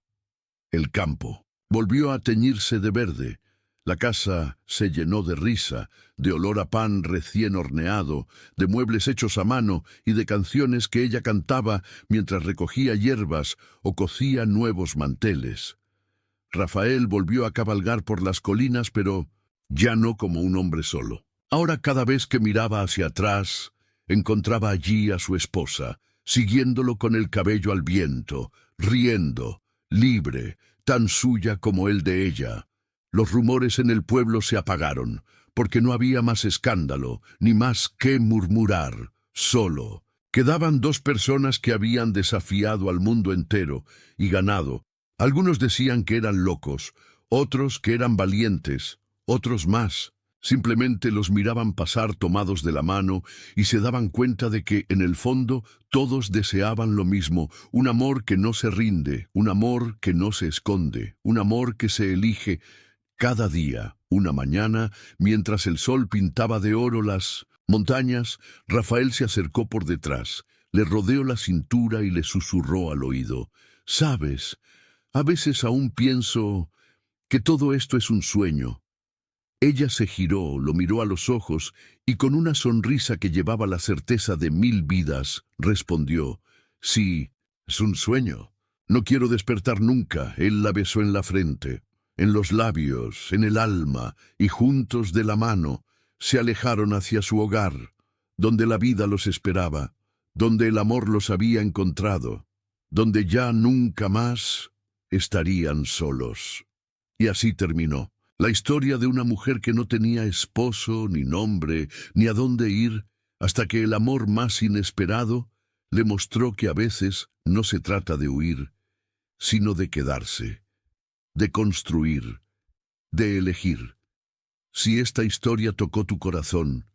El campo volvió a teñirse de verde. La casa se llenó de risa, de olor a pan recién horneado, de muebles hechos a mano y de canciones que ella cantaba mientras recogía hierbas o cosía nuevos manteles. Rafael volvió a cabalgar por las colinas, pero ya no como un hombre solo. Ahora, cada vez que miraba hacia atrás, encontraba allí a su esposa, siguiéndolo con el cabello al viento, riendo, libre, tan suya como él de ella. Los rumores en el pueblo se apagaron, porque no había más escándalo, ni más que murmurar. Solo quedaban dos personas que habían desafiado al mundo entero y ganado. Algunos decían que eran locos, otros que eran valientes, otros más. Simplemente los miraban pasar tomados de la mano y se daban cuenta de que, en el fondo, todos deseaban lo mismo: un amor que no se rinde, un amor que no se esconde, un amor que se elige. Cada día, una mañana, mientras el sol pintaba de oro las montañas, Rafael se acercó por detrás, le rodeó la cintura y le susurró al oído: «¿Sabes? A veces aún pienso que todo esto es un sueño». Ella se giró, lo miró a los ojos y con una sonrisa que llevaba la certeza de 1000 vidas, respondió: «Sí, es un sueño. No quiero despertar nunca». Él la besó en la frente, en los labios, en el alma, y juntos de la mano se alejaron hacia su hogar, donde la vida los esperaba, donde el amor los había encontrado, donde ya nunca más estarían solos. Y así terminó la historia de una mujer que no tenía esposo, ni nombre, ni a dónde ir, hasta que el amor más inesperado le mostró que a veces no se trata de huir, sino de quedarse, de construir, de elegir. Si esta historia tocó tu corazón,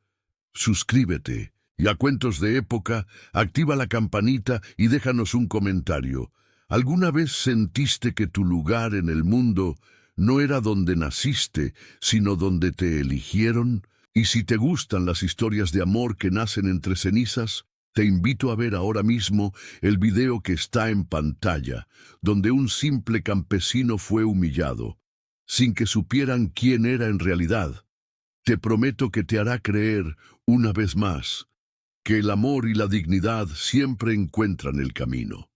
suscríbete, y a Cuentos de Época activa la campanita y déjanos un comentario. ¿Alguna vez sentiste que tu lugar en el mundo no era donde naciste, sino donde te eligieron? Y si te gustan las historias de amor que nacen entre cenizas, te invito a ver ahora mismo el video que está en pantalla, donde un simple campesino fue humillado, sin que supieran quién era en realidad. Te prometo que te hará creer, una vez más, que el amor y la dignidad siempre encuentran el camino.